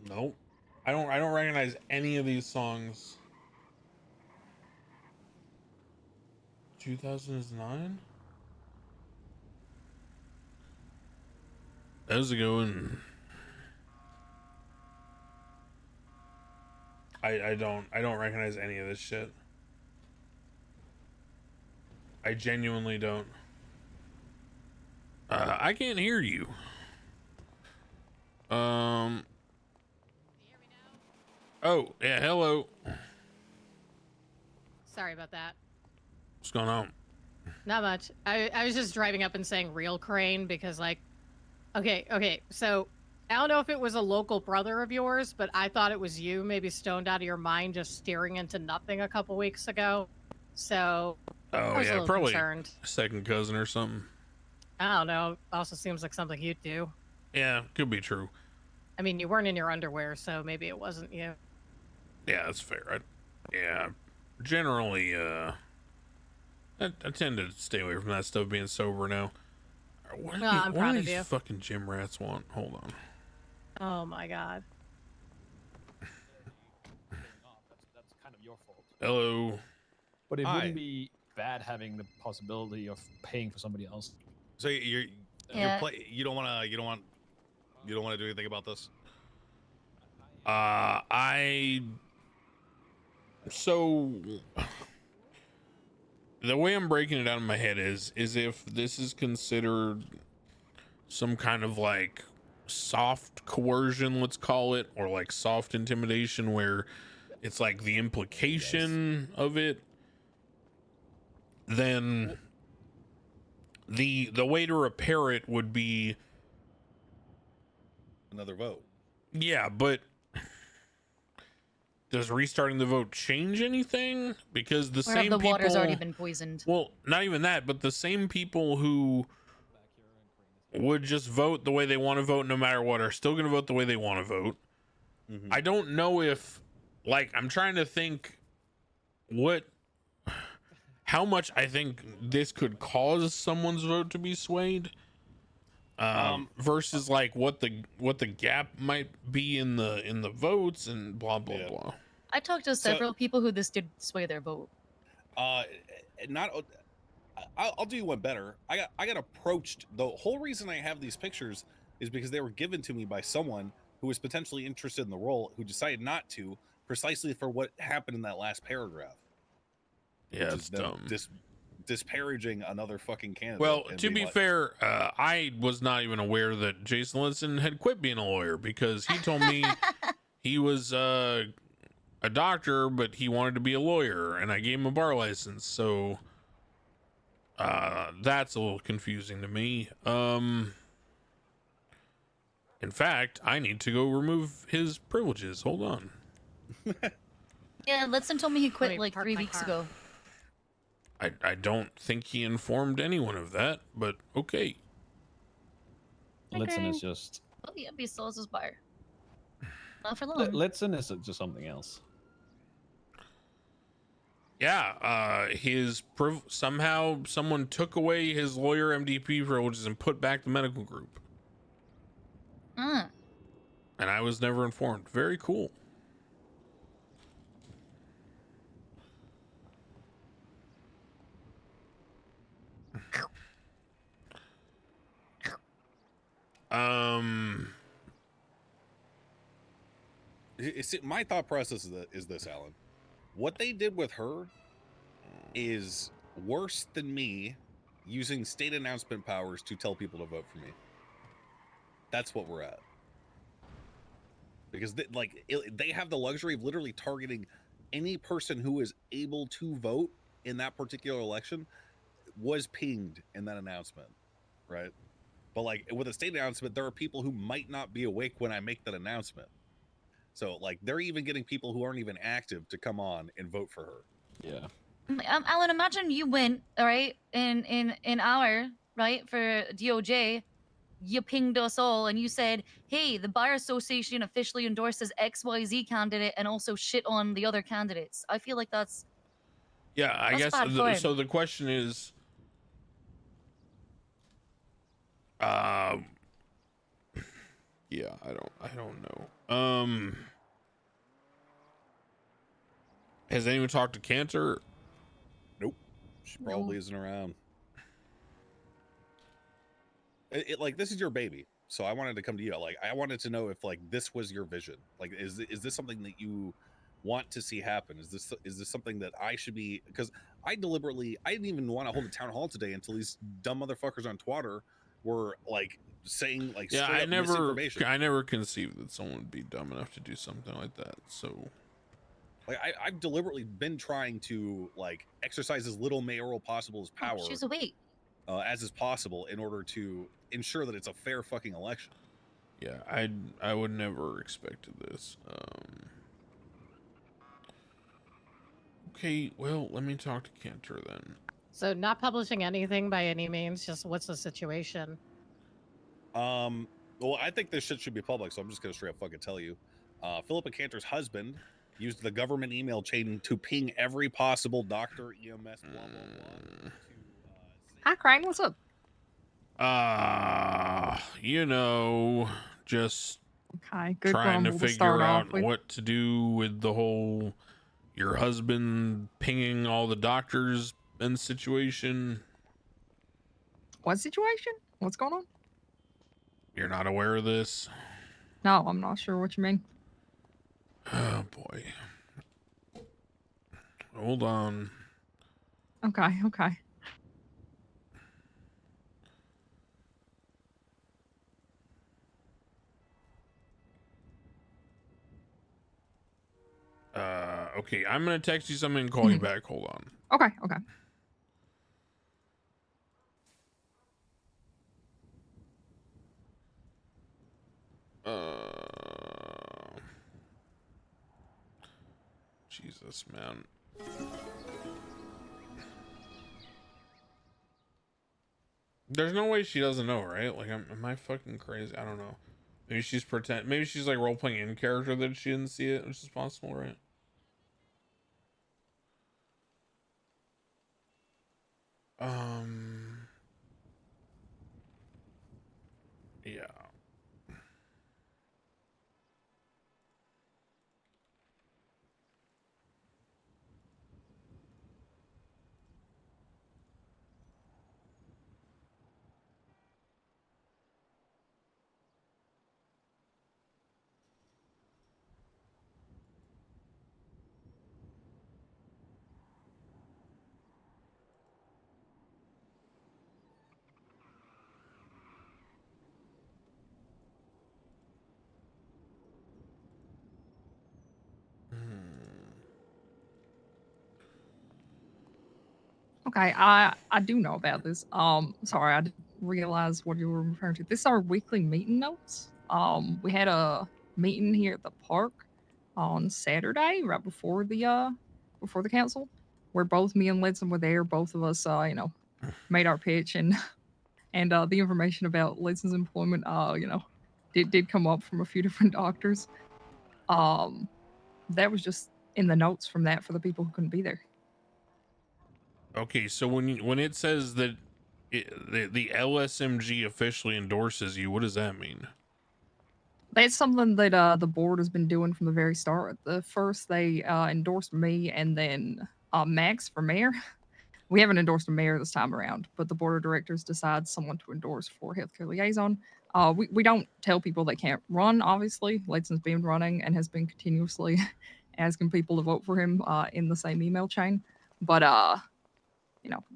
Nope. I don't recognize any of these songs. 2009? That was a good one. I don't recognize any of this shit. I genuinely don't. I can't hear you. Oh, yeah, hello. Sorry about that. What's going on? Not much. I was just driving up and saying real crane because, like, okay, so I don't know if it was a local brother of yours, but I thought it was you, maybe stoned out of your mind, just staring into nothing a couple weeks ago. So I Oh was a yeah, little probably concerned. second cousin or something. I don't know. Also seems like something you'd do. Yeah, could be true. I mean, you weren't in your underwear, so maybe it wasn't you. Yeah, that's fair. Yeah, generally, I tend to stay away from that stuff being sober now. What do, I'm what proud do of these you. fucking gym rats want? Hold on. Oh my god. That's kind of your fault. Hello. But it Hi. wouldn't be bad having the possibility of paying for somebody else. So you're Yeah. you don't want to do anything about this? So the way I'm breaking it out in my head is if this is considered some kind of like soft coercion, let's call it, or like soft intimidation, where it's like the implication of it, then the way to repair it would be Another vote. Yeah, but does restarting the vote change anything? Because the Or same have the people, water's already been poisoned? well, not even that, but the same people who would just vote the way they want to vote no matter what are still going to vote the way they want to vote. Mhm. I don't know if, like, I'm trying to think how much I think this could cause someone's vote to be swayed. Versus like what the gap might be in the votes and blah blah blah. I talked to So- several people who this did sway their vote. I'll do you one better. I got approached. The whole reason I have these pictures is because they were given to me by someone who was potentially interested in the role, who decided not to, precisely for what happened in that last paragraph. Yeah, which it's is them dumb. Disparaging another fucking candidate. Well, and to being be like, fair, I was not even aware that Jason Linson had quit being a lawyer because he told me he was a doctor, but he wanted to be a lawyer, and I gave him a bar license. So that's a little confusing to me. In fact, I need to go remove his privileges. Hold on. Yeah, Letson told me he Let quit me like park 3 my weeks car. ago. I don't think he informed anyone of that, but okay. Litson is just Oh, yeah, he still has his bar. Not for long. Litson is just something else. Yeah, somehow someone took away his lawyer MDP privileges and put back the medical group. Mm. And I was never informed. Very cool. My thought process is this, Alan. What they did with her is worse than me using state announcement powers to tell people to vote for me. That's what we're at. Because they have the luxury of literally targeting any person who is able to vote in that particular election was pinged in that announcement, right? But like with a state announcement, there are people who might not be awake when I make that announcement. So like they're even getting people who aren't even active to come on and vote for her. Yeah. Alan, imagine you went, all right, in our, right, for DOJ, you pinged us all and you said, hey, the Bar Association officially endorses XYZ candidate and also shit on the other candidates. I feel like that's... Yeah, I guess bad form. so. The question is, yeah, I don't know. Has anyone talked to Cantor? Nope, she probably isn't around. Like this is your baby, so I wanted to come to you. Like I wanted to know if like this was your vision. Like is this something that you want to see happen? Is this something that I should be? Because I didn't even want to hold a town hall today until these dumb motherfuckers on Twitter were like saying like Yeah, straight up misinformation. I never conceived that someone would be dumb enough to do something like that. So, like, I've deliberately been trying to like exercise as little mayoral possible as power. She's awake. As is possible in order to ensure that it's a fair fucking election. Yeah, I would never expected this. Okay, well, let me talk to Cantor then. So not publishing anything by any means. Just what's the situation? Well, I think this shit should be public, so I'm just gonna straight up fucking tell you. Philippa Cantor's husband used the government email chain to ping every possible doctor, EMS, blah blah blah. Hi, Crane. What's up? You know, just Okay, good trying to grumble figure start off out with. what to do with the whole your husband pinging all the doctors and situation. What situation? What's going on? You're not aware of this? No, I'm not sure what you mean. Oh boy. Hold on. Okay, okay. Okay, I'm gonna text you something and call you back. Hold on. Okay, okay. Jesus, man. There's no way she doesn't know, right? Like, am I fucking crazy? I don't know. Maybe she's maybe she's like role playing in character that she didn't see it, which is possible, right? Yeah. Okay, I do know about this. Sorry, I didn't realize what you were referring to. This is our weekly meeting notes. We had a meeting here at the park on Saturday, right before the council, where both me and Lidson were there. Both of us, made our pitch, and the information about Lidson's employment, did come up from a few different doctors. That was just in the notes from that for the people who couldn't be there. Okay, so when it says that the LSMG officially endorses you, what does that mean? That's something that the board has been doing from the very start. The first they endorsed me, and then Max for mayor. We haven't endorsed a mayor this time around, but the board of directors decides someone to endorse for healthcare liaison. We don't tell people they can't run, obviously. Lidson's been running and has been continuously asking people to vote for him in the same email chain. But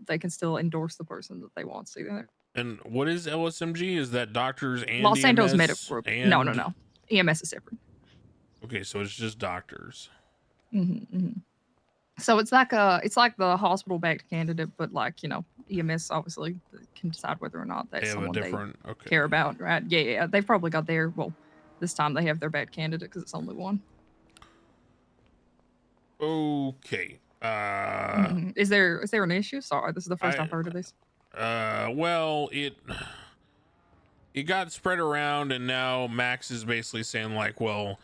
they can still endorse the person that they want to see there. And what is LSMG? Is that doctors and Los Santos EMS Medical Group. And... No. EMS is separate. Okay, so it's just doctors. So it's like the hospital-backed candidate, but EMS obviously can decide whether or not that's someone they care about, right? Yeah. They've probably got their this time they have their bad candidate because it's only one. Okay. Is there an issue? Sorry, this is the first I've heard of this. Well, it got spread around, and now Max is basically saying like, well,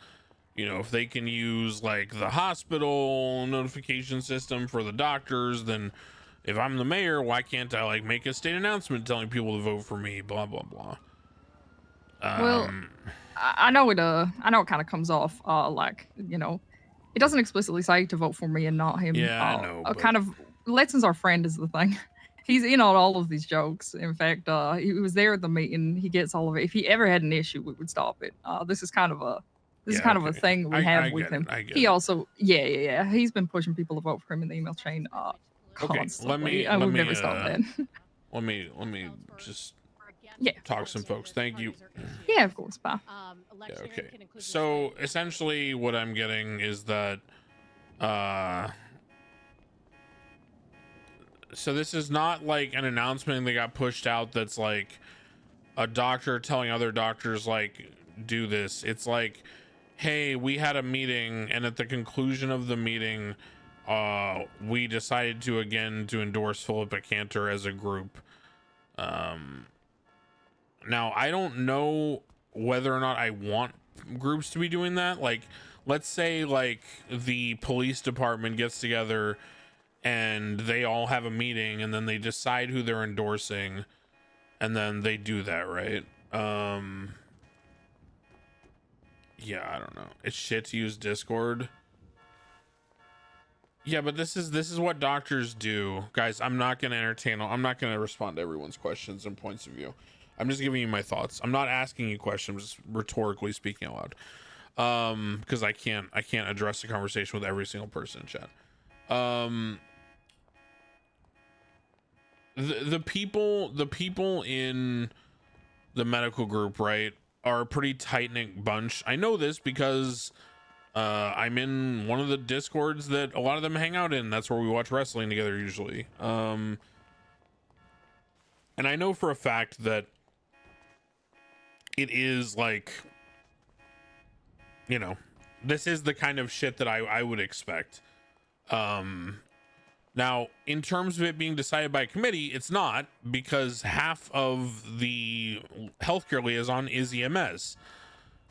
if they can use like the hospital notification system for the doctors, then if I'm the mayor, why can't I like make a state announcement telling people to vote for me? Blah blah blah. Well, I know it. I know it kind of comes off it doesn't explicitly say to vote for me and not him. Yeah, I know. Kind of, Letson's our friend is the thing. He's in on all of these jokes. In fact, he was there at the meeting. He gets all of it. If he ever had an issue, we would stop it. This is kind of This is Yeah, kind of a okay. thing we I have get with it, him. I get He it. also, yeah. He's been pushing people to vote for him in the email chain Okay, constantly. let We've me never stopped that. let me just Yeah. talk to some folks. Thank you. Yeah, of course. Bye. Yeah, okay. So essentially what I'm getting is that so this is not like an announcement that got pushed out that's like a doctor telling other doctors like do this. It's like, hey, we had a meeting, and at the conclusion of the meeting we decided to endorse Philippa Cantor as a group. Now I don't know whether or not I want groups to be doing that. Like, let's say like the police department gets together and they all have a meeting and then they decide who they're endorsing and then they do that, right? Yeah, I don't know. It's shit to use Discord. Yeah, but this is what doctors do. Guys, I'm not going to respond to everyone's questions and points of view. I'm just giving you my thoughts. I'm not asking you questions, I'm just rhetorically speaking out loud. Because I can't address the conversation with every single person in chat. The people in the medical group, right, are a pretty tight-knit bunch. I know this because I'm in one of the Discords that a lot of them hang out in. That's where we watch wrestling together usually. And I know for a fact that it is like, you know, this is the kind of shit that I would expect. Now, in terms of it being decided by a committee, it's not, because half of the healthcare liaison is EMS.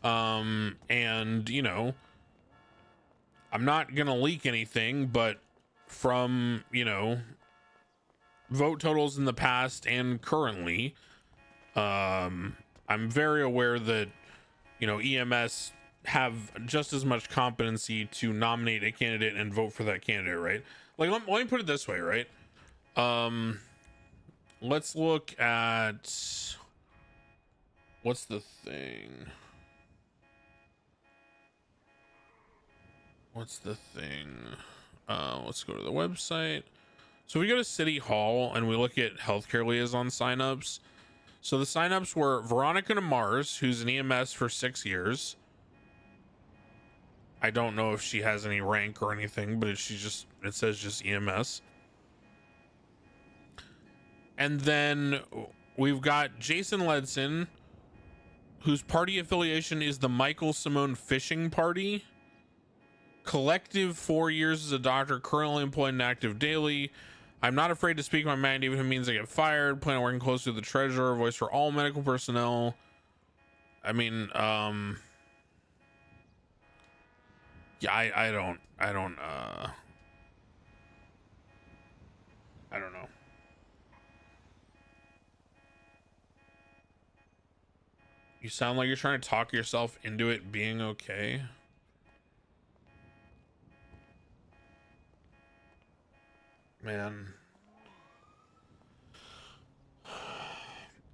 And, you know, I'm not going to leak anything, but from, you know, vote totals in the past and currently, I'm very aware that, you know, EMS have just as much competency to nominate a candidate and vote for that candidate, right? Like, let me put it this way, right? Let's look at, what's the thing? Let's go to the website. So we go to City Hall and we look at healthcare liaison signups. So the signups were Veronica Mars, who's an EMS for 6 years. I don't know if she has any rank or anything, but it says just EMS. And then we've got Jason Ledson, whose party affiliation is the Michael Simone Fishing Party. Collective 4 years as a doctor, currently employed and active daily. I'm not afraid to speak my mind, even if it means I get fired. Plan on working closely with the treasurer, voice for all medical personnel. I mean, yeah, I don't know. You sound like you're trying to talk yourself into it being okay. Man,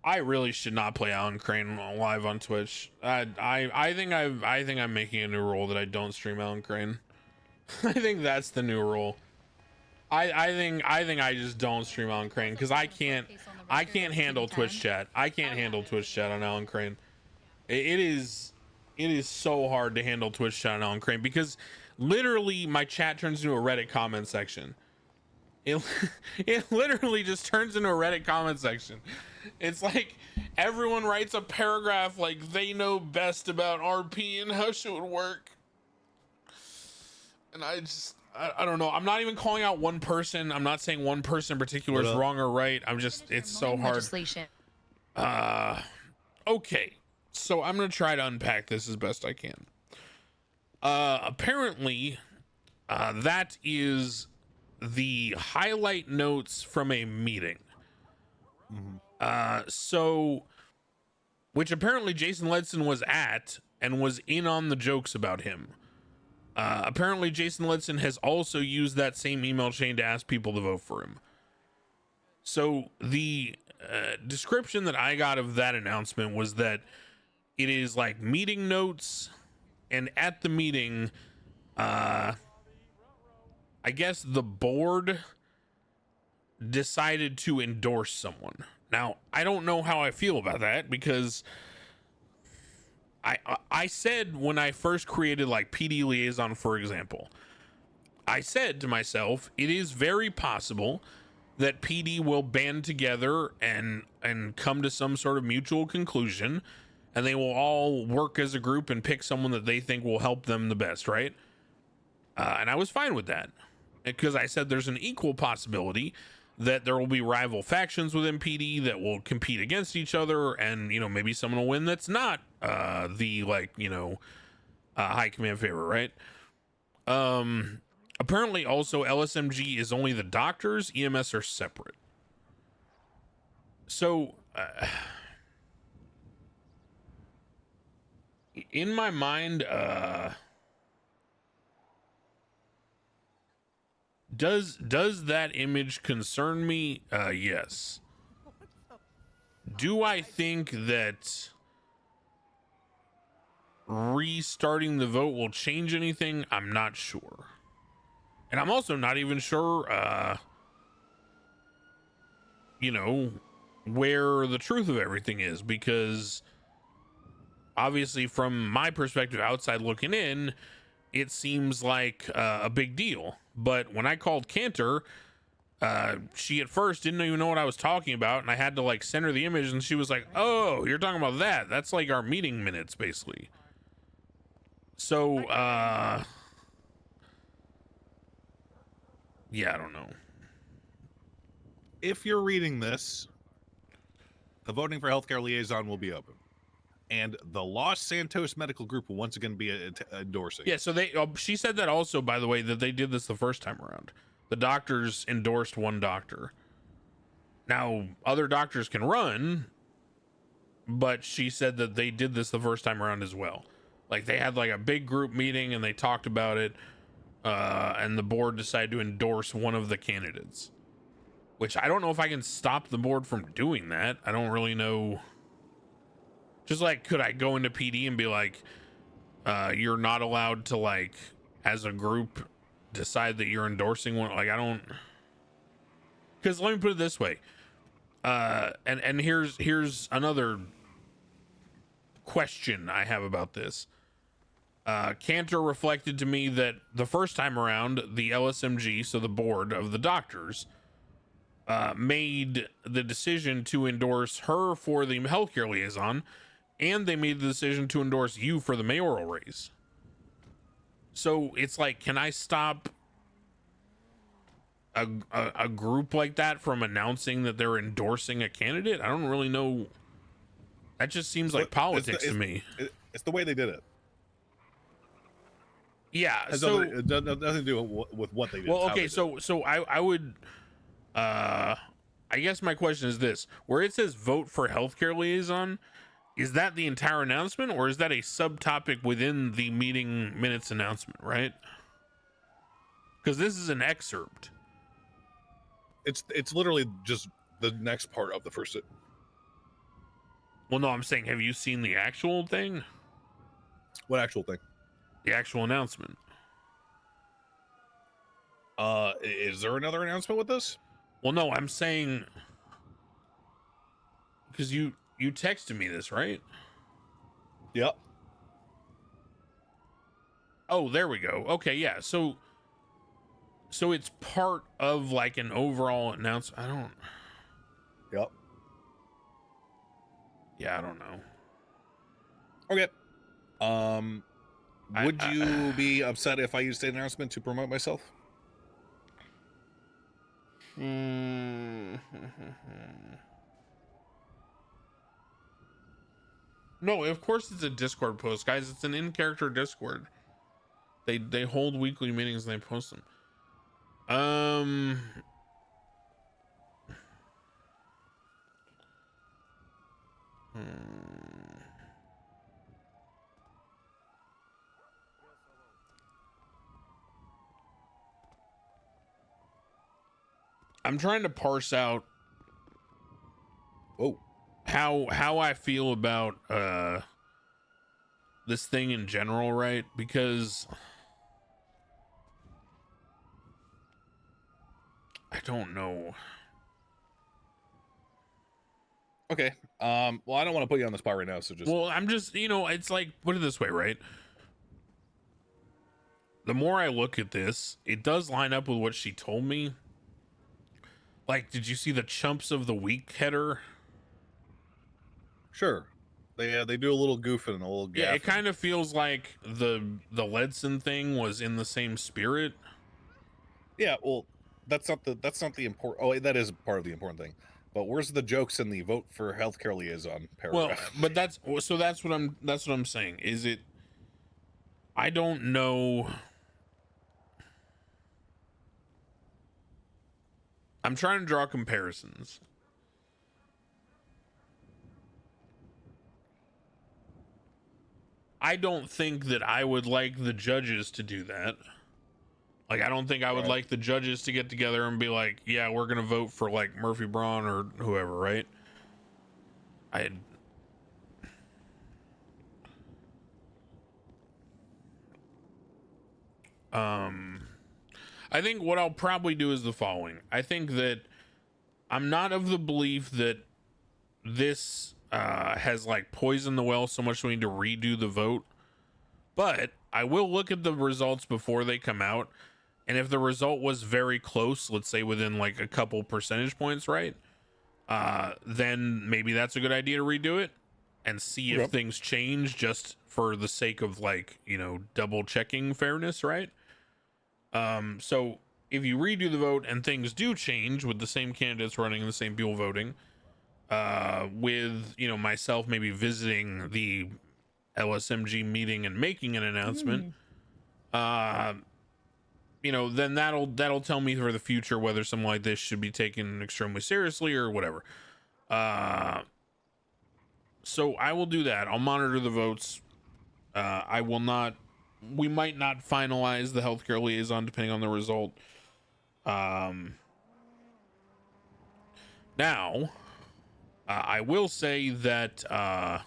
I really should not play Alan Crane live on Twitch. I think I'm making a new rule that I don't stream Alan Crane. I think that's the new rule. I think I just don't stream Alan Crane because I can't handle Twitch chat. I can't handle Twitch chat on Alan Crane. It is so hard to handle Twitch chat on Alan Crane because literally my chat turns into a Reddit comment section. It literally just turns into a Reddit comment section. It's like everyone writes a paragraph like they know best about RP and how shit would work. And I don't know. I'm not even calling out one person. I'm not saying one person in particular is wrong or right. I'm just, it's so hard. Legislation. Okay. So I'm going to try to unpack this as best I can. Apparently, that is the highlight notes from a meeting. So, which apparently Jason Ledson was at and was in on the jokes about him. Apparently Jason Ledson has also used that same email chain to ask people to vote for him. So the description that I got of that announcement was that it is like meeting notes and at the meeting, I guess the board decided to endorse someone. Now, I don't know how I feel about that, because I said when I first created like PD liaison, for example, I said to myself, it is very possible that PD will band together and come to some sort of mutual conclusion, and they will all work as a group and pick someone that they think will help them the best, right? And I was fine with that, because I said there's an equal possibility that there will be rival factions within PD that will compete against each other, and, you know, maybe someone will win that's not the, like, you know, high command favorite, right? Apparently also LSMG is only the doctors, EMS are separate. So in my mind, does that image concern me? Yes. Do I think that restarting the vote will change anything? I'm not sure. And I'm also not even sure, you know, where the truth of everything is, because obviously from my perspective outside looking in, it seems like a big deal. But when I called Cantor, she at first didn't even know what I was talking about, and I had to like send her the image, and she was like, oh, you're talking about that. That's like our meeting minutes, basically. So, yeah, I don't know. If you're reading this, the voting for healthcare liaison will be open, and the Los Santos Medical Group will once again be endorsing. Yeah, so they she said that also, by the way, that they did this the first time around. The doctors endorsed one doctor. Now, other doctors can run, but she said that they did this the first time around as well. Like, they had like a big group meeting and they talked about it, and the board decided to endorse one of the candidates. Which I don't know if I can stop the board from doing that. I don't really know. Just like, could I go into PD and be like, you're not allowed to, like, as a group, decide that you're endorsing one? Like, I don't. Because let me put it this way. And here's another question I have about this. Cantor reflected to me that the first time around, the LSMG, so the board of the doctors, made the decision to endorse her for the healthcare liaison, and they made the decision to endorse you for the mayoral race. So it's like, can I stop a group like that from announcing that they're endorsing a candidate? I don't really know. That just seems like politics to me. It's the way they did it. Yeah, so it does nothing to do with what they did. Well, okay, so I would, I guess my question is this: where it says vote for healthcare liaison, is that the entire announcement, or is that a subtopic within the meeting minutes announcement? Right? Because this is an excerpt. It's literally just the next part of the first. Well, no, I'm saying, have you seen the actual thing? What actual thing? The actual announcement. Is there another announcement with this? Well, no, I'm saying, because you texted me this, right? Yep. Oh, there we go. Okay, yeah. So it's part of like an overall announcement. I don't. Yep. Yeah, I don't know. Okay. Would you be upset if I used an announcement to promote myself? No, of course it's a Discord post, guys. It's an in-character Discord. They hold weekly meetings and they post them. I'm trying to parse out how I feel about this thing in general, right? Because I don't know. Okay. Well, I don't want to put you on the spot right now, so just. Well, I'm just, you know, it's like, put it this way, right? The more I look at this, it does line up with what she told me. Like, did you see the chumps of the week header? Sure. They do a little goofing and a little gaffing. Yeah, it kind of feels like the Ledson thing was in the same spirit. Yeah, well, that's not the important. Oh, that is part of the important thing. But where's the jokes in the vote for healthcare liaison paragraph? Well, but that's what I'm saying. Is it? I don't know. I'm trying to draw comparisons. I don't think that I would like the judges to do that. Like, I don't think I would like the judges to get together and be like, yeah, we're going to vote for like Murphy Braun or whoever, right? I think what I'll probably do is the following. I think that I'm not of the belief that this has like poisoned the well so much we need to redo the vote, but I will look at the results before they come out, and if the result was very close, let's say within like a couple percentage points, right, then maybe that's a good idea to redo it and see if things change, just for the sake of, like, you know, double checking fairness, right? So if you redo the vote and things do change with the same candidates running and the same people voting, with, you know, myself maybe visiting the LSMG meeting and making an announcement, you know, then that'll tell me for the future whether something like this should be taken extremely seriously or whatever. So I will do that. I'll monitor the votes. We might not finalize the healthcare liaison depending on the result. Now, I will say that I'm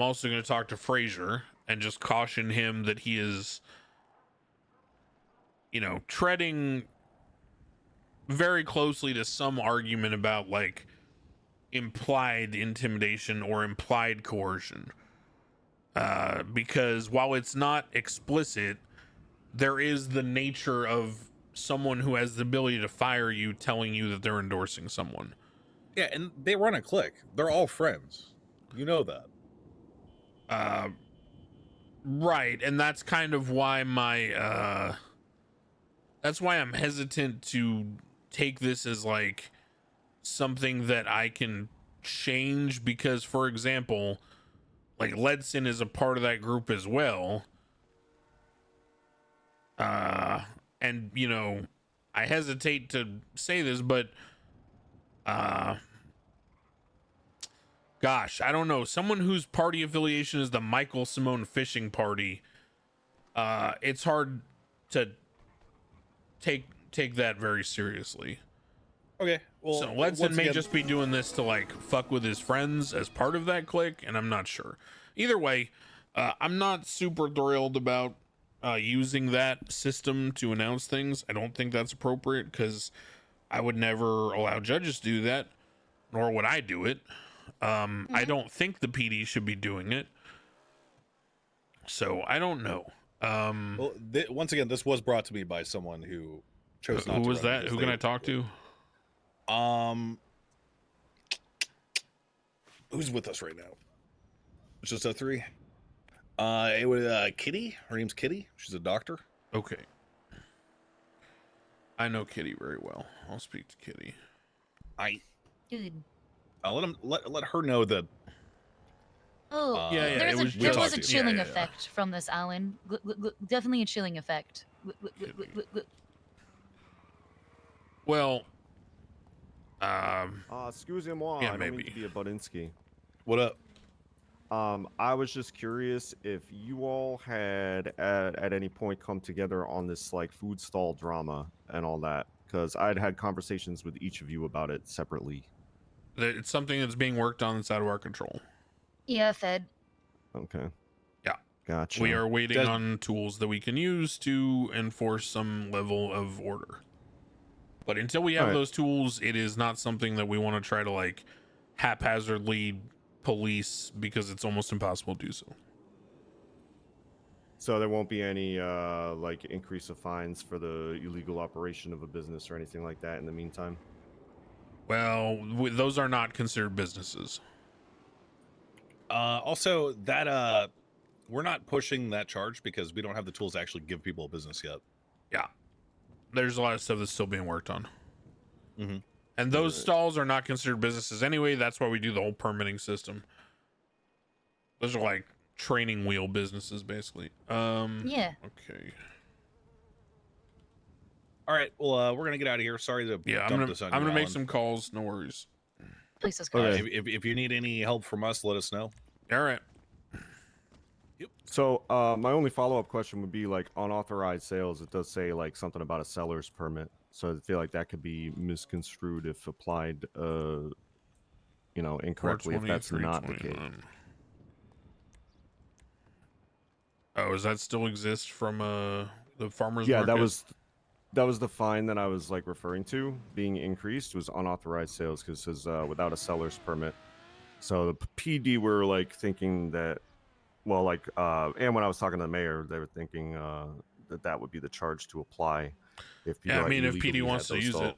also going to talk to Frazier and just caution him that he is, you know, treading very closely to some argument about like implied intimidation or implied coercion. Because while it's not explicit, there is the nature of someone who has the ability to fire you telling you that they're endorsing someone. Yeah, and they run a clique. They're all friends. You know that. Right, and that's kind of why that's why I'm hesitant to take this as like something that I can change, because, for example, like Ledson is a part of that group as well. And, you know, I hesitate to say this, but gosh, I don't know. Someone whose party affiliation is the Michael Simone Fishing Party, it's hard to take that very seriously. Okay, well, so Ledson may just be doing this to like fuck with his friends as part of that clique, and I'm not sure. Either way, I'm not super thrilled about using that system to announce things. I don't think that's appropriate, because I would never allow judges to do that, nor would I do it. I don't think the PD should be doing it, so I don't know. Well, once again, this was brought to me by someone who chose not to. Who was that? Who can I talk to? Who's with us right now? It's just a three. It was Kitty. Her name's Kitty. She's a doctor. Okay. I know Kitty very well. I'll speak to Kitty. Good. Let her know that. Oh, yeah. There was a chilling effect from this, Alan. Definitely a chilling effect. Well, excusez-moi, yeah, I don't mean maybe. to be a Budinsky. What up? I was just curious if you all had at any point come together on this like food stall drama and all that, because I'd had conversations with each of you about it separately. It's something that's being worked on that's out of our control. Yeah, Fed. Okay. Yeah. Gotcha. We are waiting on tools that we can use to enforce some level of order. But until we have those tools, it is not something that we want to try to like haphazardly police because it's almost impossible to do so. So there won't be any like increase of fines for the illegal operation of a business or anything like that in the meantime? Well, those are not considered businesses. Also, that we're not pushing that charge because we don't have the tools to actually give people a business yet. Yeah. There's a lot of stuff that's still being worked on. Mm-hmm. And those stalls are not considered businesses anyway. That's why we do the whole permitting system. Those are like training wheel businesses, basically. Yeah. Okay. All right. Well, we're gonna get out of here. Sorry to dump this on you. I'm gonna make some calls. No worries. Please, if you need any help from us, let us know. All right. So my only follow-up question would be like unauthorized sales. It does say like something about a seller's permit. So I feel like that could be misconstrued if applied, you know, incorrectly if that's not the case. Oh, does that still exist from the farmer's Yeah, market? that was the fine that I was like referring to being increased was unauthorized sales because it says without a seller's permit. So the PD were like thinking that, well, like, and when I was talking to the mayor, they were thinking that that would be the charge to apply if people. Yeah, I like, mean, if illegally PD had wants to those use stall- it.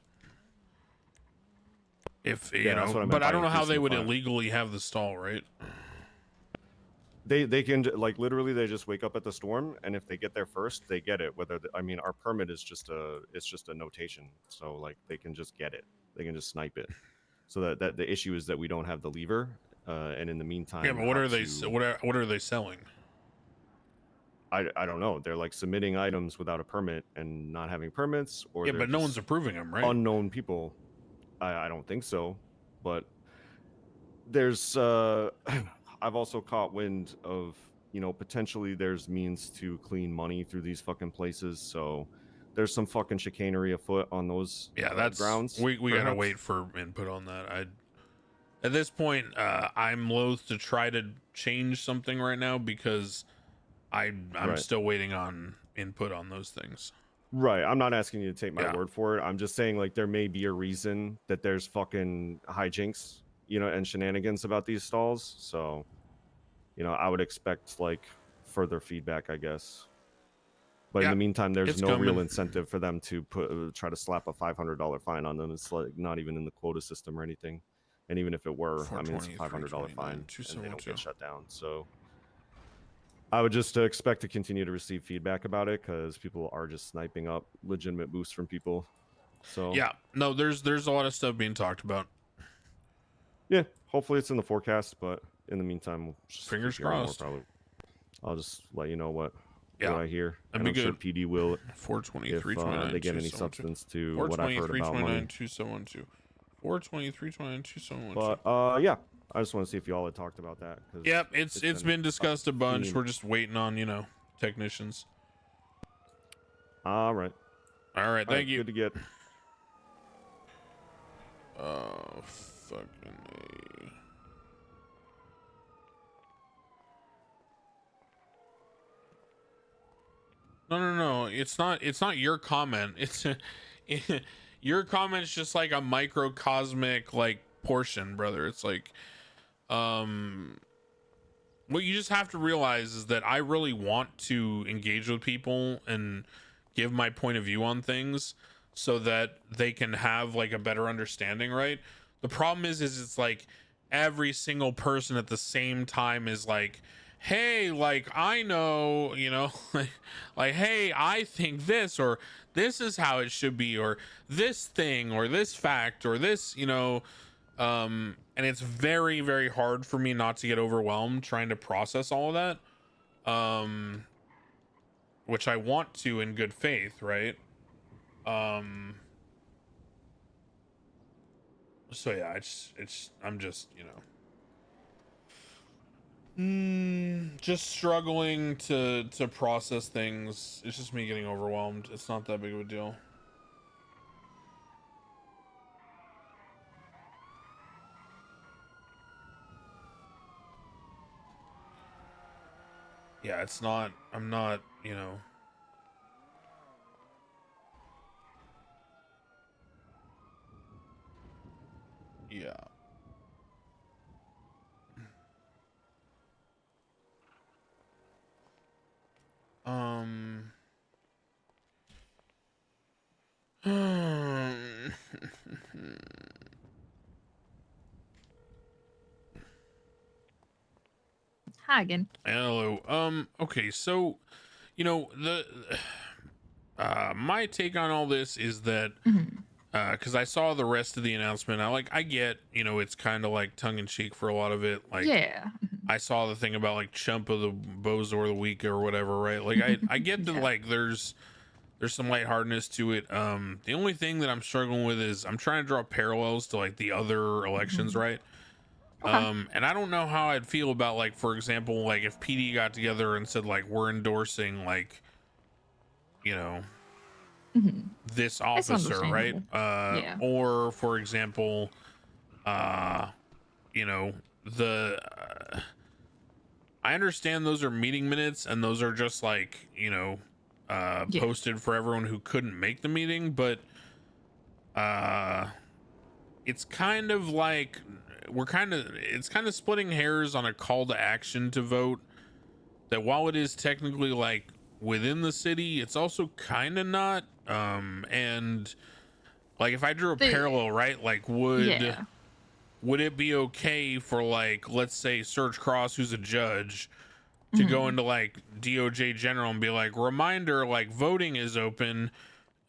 If you Yeah, that's know, what I meant but I by don't know how they increasing would the fine. illegally have the stall, right? They can like literally they just wake up at the storm, and if they get there first, they get it. Whether I mean, our permit is just a notation, so like they can just get it. They can just snipe it. So that the issue is that we don't have the lever, and in the meantime, Yeah, but what how are they? to- What are they selling? I don't know. They're like submitting items without a permit and not having permits, or Yeah, they're but no just one's approving them, right? unknown people. I don't think so, but there's I've also caught wind of, you know, potentially there's means to clean money through these fucking places, so there's some fucking chicanery afoot on those Yeah, that's grounds. we gotta perhaps. wait for input on that. At this point, I'm loath to try to change something right now because I'm Right. still waiting on input on those things. Right, I'm not asking you to take my Yeah. word for it. I'm just saying like there may be a reason that there's fucking hijinks, you know, and shenanigans about these stalls. So, you know, I would expect like further feedback, I guess. But in Yeah, the meantime, there's it's no real coming. incentive for them to try to slap a $500 fine on them. It's like not even in the quota system or anything. And even if it were, I mean, it's a $500 fine, and they don't get shut down. So I would just expect to continue to receive feedback about it because people are just sniping up legitimate boosts from people. So Yeah, no, there's a lot of stuff being talked about. yeah, hopefully it's in the forecast, but in the meantime, we'll just Fingers keep hearing more, crossed. probably. I'll just let you know what Yeah, I hear. that'd And be I'm sure good. PD will 423, if they get any substance to what I've heard about money. 2712. 423, 29, 2712. But yeah, I just want to see if y'all had talked about that. 'cause Yep, it's been discussed a bunch. theme. We're just waiting on, you know, technicians. All right. All right, thank you. Good to get. Oh, fucking A. No. It's not your comment. It's your comment's just like a microcosmic like portion, brother. It's like what you just have to realize is that I really want to engage with people and give my point of view on things so that they can have like a better understanding, right? The problem is it's like every single person at the same time is like, hey, like I know, you know, like hey, I think this, or this is how it should be, or this thing, or this fact, or this, you know, and it's very, very hard for me not to get overwhelmed trying to process all of that, which I want to in good faith, right? So yeah, I'm just, you know, just struggling to process things. It's just me getting overwhelmed. It's not that big of a deal. Yeah, it's not. I'm not. You know. Yeah. Hi again. Hello. Okay, so you know my take on all this is that because I saw the rest of the announcement, I get, you know, it's kind of like tongue in cheek for a lot of it. Like, yeah. I saw the thing about like chump of the bozo of the week or whatever, right? Like I get that like there's some lightheartedness to it. The only thing that I'm struggling with is I'm trying to draw parallels to like the other elections, right? And I don't know how I'd feel about, like, for example, like if PD got together and said like we're endorsing, like, you know, this officer, right? Yeah. Or for example, you know, I understand those are meeting minutes and those are just like, you know, posted for everyone who couldn't make the meeting, but it's kind of like it's kind of splitting hairs on a call to action to vote, that while it is technically like within the city, it's also kind of not. And like if I drew a parallel, right, like would it be okay for, like, let's say Serge Cross, who's a judge, to go into like DOJ General and be like, reminder, like voting is open,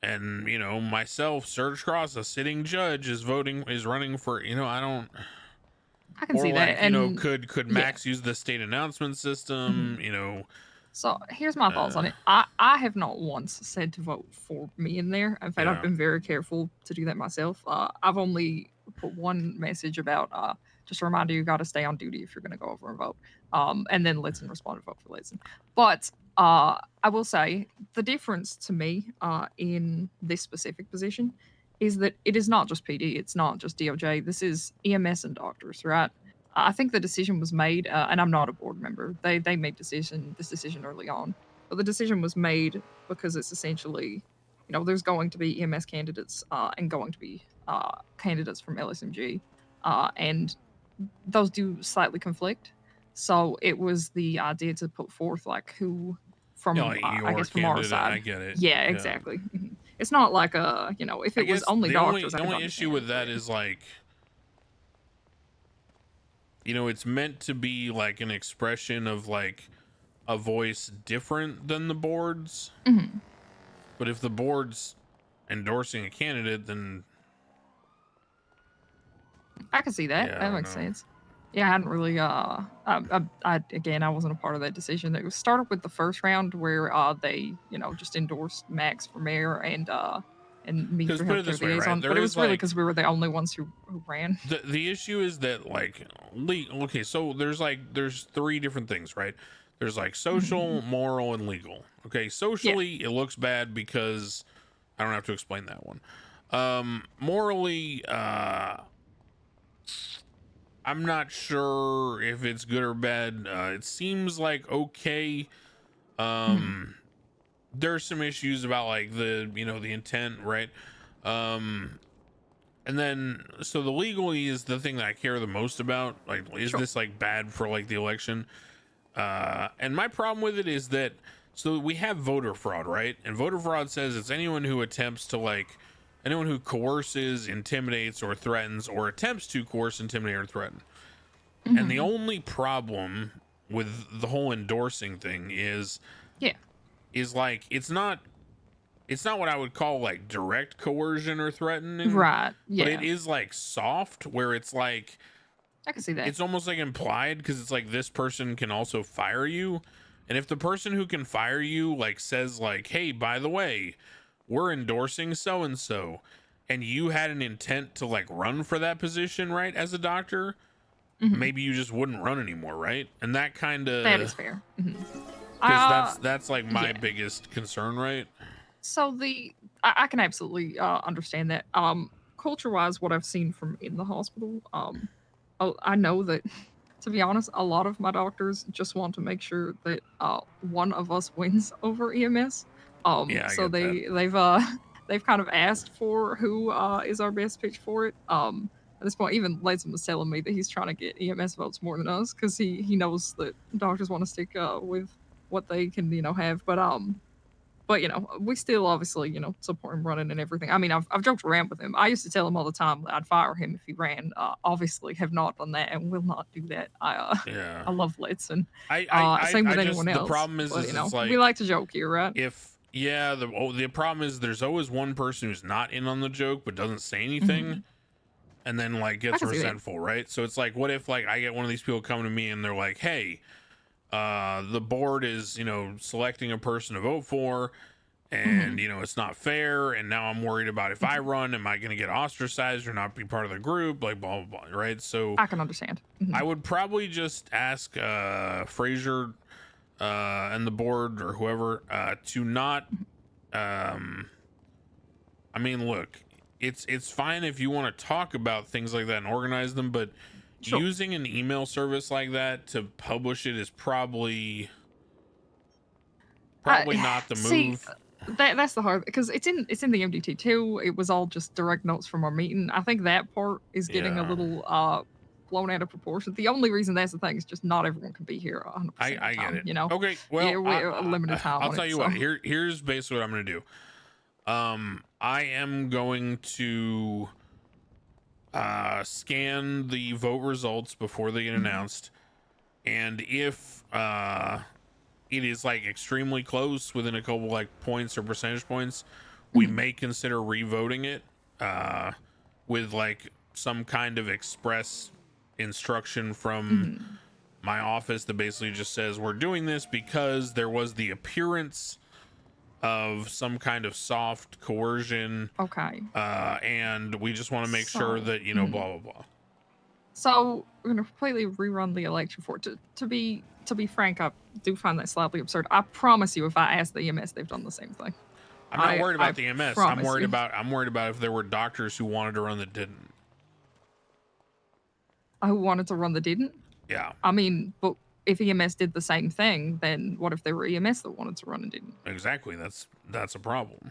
and, you know, myself, Serge Cross, a sitting judge, is running for, you know, I can see like, that. you know, And could Max use the state announcement system, you know? So here's my thoughts on it. I have not once said to vote for me in there. In fact, I've been very careful to do that myself. I've only put one message about just a reminder, you got to stay on duty if you're going to go over and vote. And then Letson responded, vote for Letson. But I will say the difference to me in this specific position is that it is not just PD. It's not just DOJ. This is EMS and doctors, right? I think the decision was made, and I'm not a board member. They made this decision early on, but the decision was made because it's essentially, you know, there's going to be EMS candidates and going to be candidates from LSMG, and those do slightly conflict. So it was the idea to put forth like who from like I guess from our side. I get it. Yeah, exactly. It's not like you know, if it was only doctors. The only issue with that is like, you know, it's meant to be like an expression of like a voice different than the board's. But if the board's endorsing a candidate, then I can see that. Yeah, that makes sense. Yeah, I hadn't really. I again, I wasn't a part of that decision. It was started with the first round where they, you know, just endorsed Max for mayor and me for healthcare liaison. But it was really because we were the only ones who ran. The issue is that, like, okay, so there's three different things, right? There's like social, moral, and legal. Okay, socially, it looks bad because I don't have to explain that one. Morally, I'm not sure if it's good or bad. It seems like okay. There's some issues about like the, you know, the intent, right? And then so the legally is the thing that I care the most about. Like, is this like bad for like the election? And my problem with it is that, so we have voter fraud, right? And voter fraud says it's anyone who attempts to like, anyone who coerces, intimidates, or threatens, or attempts to coerce, intimidate, or threaten. And the only problem with the whole endorsing thing is like it's not what I would call like direct coercion or threatening, right? Yeah, but it is like soft, where it's like, I can see that. It's almost like implied, because it's like this person can also fire you, and if the person who can fire you like says like, hey, by the way, we're endorsing so and so, and you had an intent to like run for that position, right, as a doctor, maybe you just wouldn't run anymore, right? And that kind of, that is fair. Because that's like my biggest concern, right? So I can absolutely understand that. Culture-wise, what I've seen from in the hospital, I know that to be honest, a lot of my doctors just want to make sure that one of us wins over EMS. Yeah, I So get that. they've kind of asked for who is our best pitch for it. At this point, even Latham was telling me that he's trying to get EMS votes more than us because he knows that doctors want to stick with what they can have. But we still obviously support him running and everything. I mean, I've joked around with him. I used to tell him all the time that I'd fire him if he ran. Obviously, have not done that and will not do that. Yeah. I love Litz and I same with I anyone just else. the problem is but, it's we like like to joke here, right? the problem is there's always one person who's not in on the joke but doesn't say anything. And then like gets can see that. resentful, right? So it's like, what if like I get one of these people coming to me and they're like, hey, the board is selecting a person to vote for, and it's not fair, and now I'm worried about if I run, am I going to get ostracized or not be part of the group, like blah blah blah, right? So I can understand. I would probably just ask Fraser and the board or whoever to not I mean, look, it's fine if you want to talk about things like that and organize them, but using an email service like that to publish it is probably not the move. That's the hard because it's in the MDT too. It was all just direct notes from our meeting. I think that part is getting a little blown out of proportion. The only reason that's the thing is just not everyone can be here 100% of the time. I get it. You know. Okay. Well, we're a limited time. I'll on tell it, you so. what. Here's basically what I'm gonna do. I am going to scan the vote results before they get announced, and if it is like extremely close within a couple like points or percentage points, we may consider revoting it with like some kind of express instruction from my office that basically just says we're doing this because there was the appearance of some kind of soft coercion. Okay. And we just want to make sure that blah blah blah. So we're gonna completely rerun the election for it. To be frank, I do find that slightly absurd. I promise you, if I ask the EMS, they've done the same thing. I'm not worried about the EMS. I'm worried you. about if there were doctors who wanted to run that didn't. Who wanted to run that didn't? Yeah. I mean, but if EMS did the same thing, then what if there were EMS that wanted to run and didn't? Exactly. That's a problem.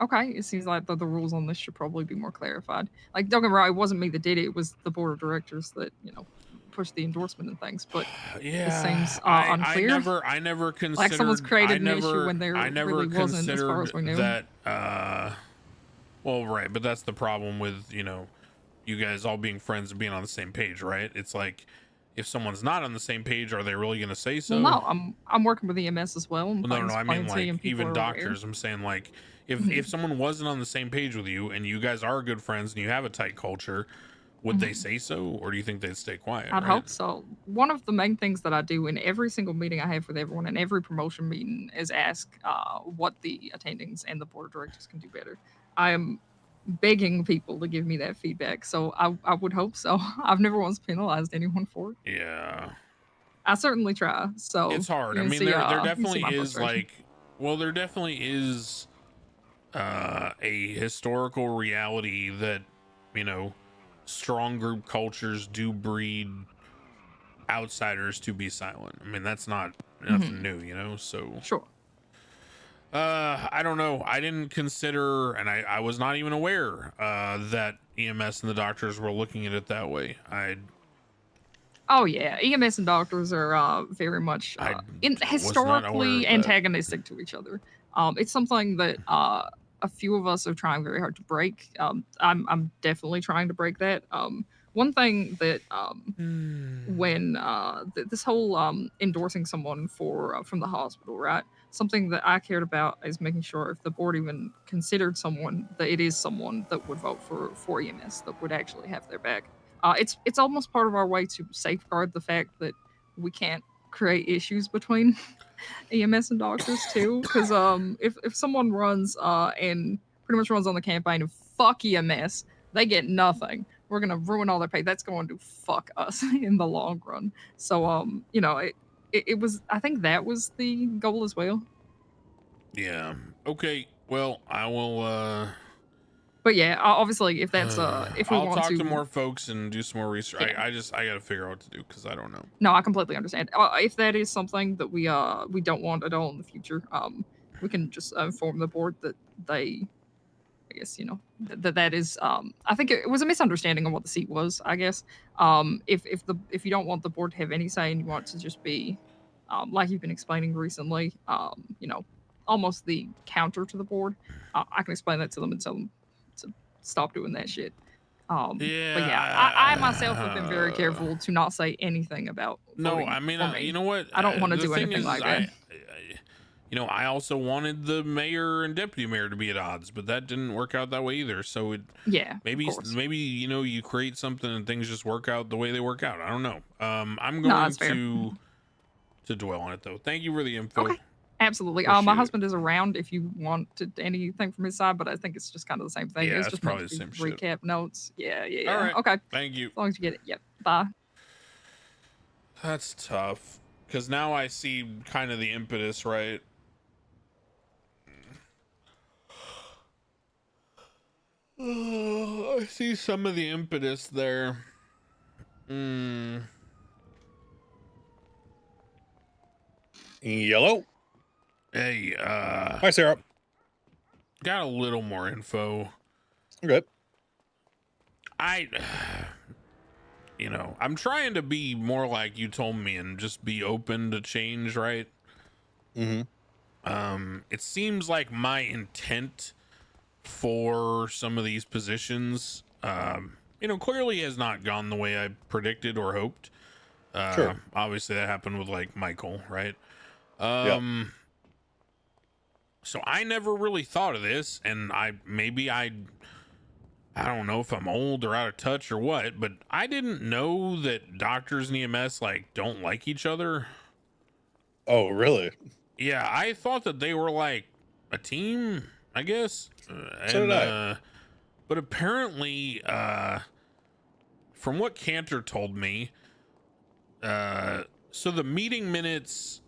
Okay, it seems like the rules on this should probably be more clarified. Like, don't get me wrong, it wasn't me that did it. It was the board of directors that pushed the endorsement and things. But yeah, it seems unclear. I never considered like someone's created an issue when there really wasn't, as far as we knew. That. Well, right, but that's the problem with you guys all being friends and being on the same page, right? It's like, if someone's not on the same page, are they really going to say so? Well, no, I'm working with EMS as well. No, I mean like even doctors. I'm saying like if someone wasn't on the same page with you and you guys are good friends and you have a tight culture, would they say so, or do you think they'd stay quiet? I'd hope so. One of the main things that I do in every single meeting I have with everyone, in every promotion meeting, is ask what the attendings and the board of directors can do better. I am begging people to give me that feedback, so I would hope so. I've never once penalized anyone for it. Yeah, I certainly try. So it's hard. I mean, there definitely is like, well, there definitely is a historical reality that strong group cultures do breed outsiders to be silent. I mean, that's not nothing new, so sure. I don't know. I didn't consider, and I was not even aware that EMS and the doctors were looking at it that way. Oh yeah, EMS and doctors are very much historically antagonistic to each other. It's something that a few of us are trying very hard to break. I'm definitely trying to break that. One thing that when this whole endorsing someone from the hospital, right? Something that I cared about is making sure if the board even considered someone, that it is someone that would vote for EMS, that would actually have their back. It's almost part of our way to safeguard the fact that we can't create issues between EMS and doctors too. Because if someone runs and pretty much runs on the campaign of fuck EMS, they get nothing. We're gonna ruin all their pay. That's going to fuck us in the long run. So it was, I think that was the goal as well. Yeah. Okay. Well, I will But yeah, obviously, if that's if we I'll want talk to more folks and do some more research. Yeah. I gotta figure out what to do because I don't know. No, I completely understand. If that is something that we don't want at all in the future, we can just inform the board that they, I guess, you know, that is I think it was a misunderstanding of what the seat was, I guess. If you don't want the board to have any say and you want to just be like you've been explaining recently, you know, almost the counter to the board, I can explain that to them and tell them to stop doing that shit. But yeah, I myself have been very careful to not say anything about. No, voting I mean, for me. you know what? I don't want to the do thing anything is, like that. You know, I also wanted the mayor and deputy mayor to be at odds, but that didn't work out that way either. So Yeah, maybe you know, you create something and things just work out the way they work out. I don't know. I'm No, going that's fair. to dwell on it though. Thank you for the info. Okay. Absolutely. Appreciate My it. husband is around if you want anything from his side, but I think it's just kind of the same thing. Yeah, It's it's just meant probably to the be same shit. recap notes. Yeah. All right. Okay. Thank you. As long as you get it. Yep. Bye. That's tough because now I see kind of the impetus, right? I see some of the impetus there. Yellow. Hey, Hi, Sarah. Got a little more info. Okay. You know, I'm trying to be more like you told me and just be open to change, right? It seems like my intent for some of these positions, you know, clearly has not gone the way I predicted or hoped. Sure. Obviously that happened with like Michael, right? Yep. So I never really thought of this, and I don't know if I'm old or out of touch or what, but I didn't know that doctors and EMS like don't like each other. Oh, really? Yeah, I thought that they were like a team, I guess. So did I. But apparently, from what Cantor told me, so the meeting minutes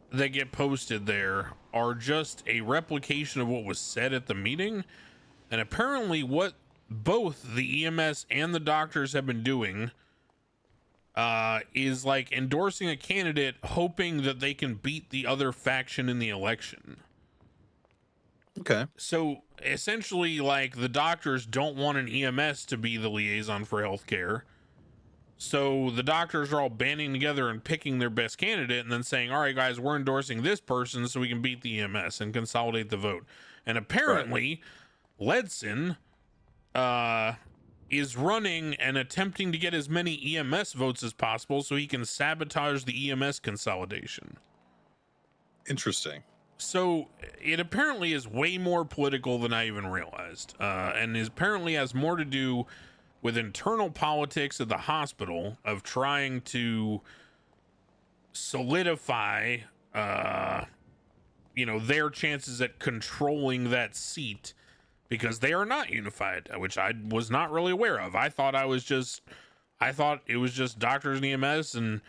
that get posted there are just a replication of what was said at the meeting. And apparently what both the EMS and the doctors have been doing is like endorsing a candidate hoping that they can beat the other faction in the election. Okay. So essentially, like, the doctors don't want an EMS to be the liaison for healthcare. So the doctors are all banding together and picking their best candidate and then saying, all right, guys, we're endorsing this person so we can beat the EMS and consolidate the vote. And apparently, Ledson is running and attempting to get as many EMS votes as possible so he can sabotage the EMS consolidation. Interesting. So it apparently is way more political than I even realized, and apparently has more to do with internal politics of the hospital of trying to solidify, you know, their chances at controlling that seat because they are not unified, which I was not really aware of. I thought it was just doctors and EMS, and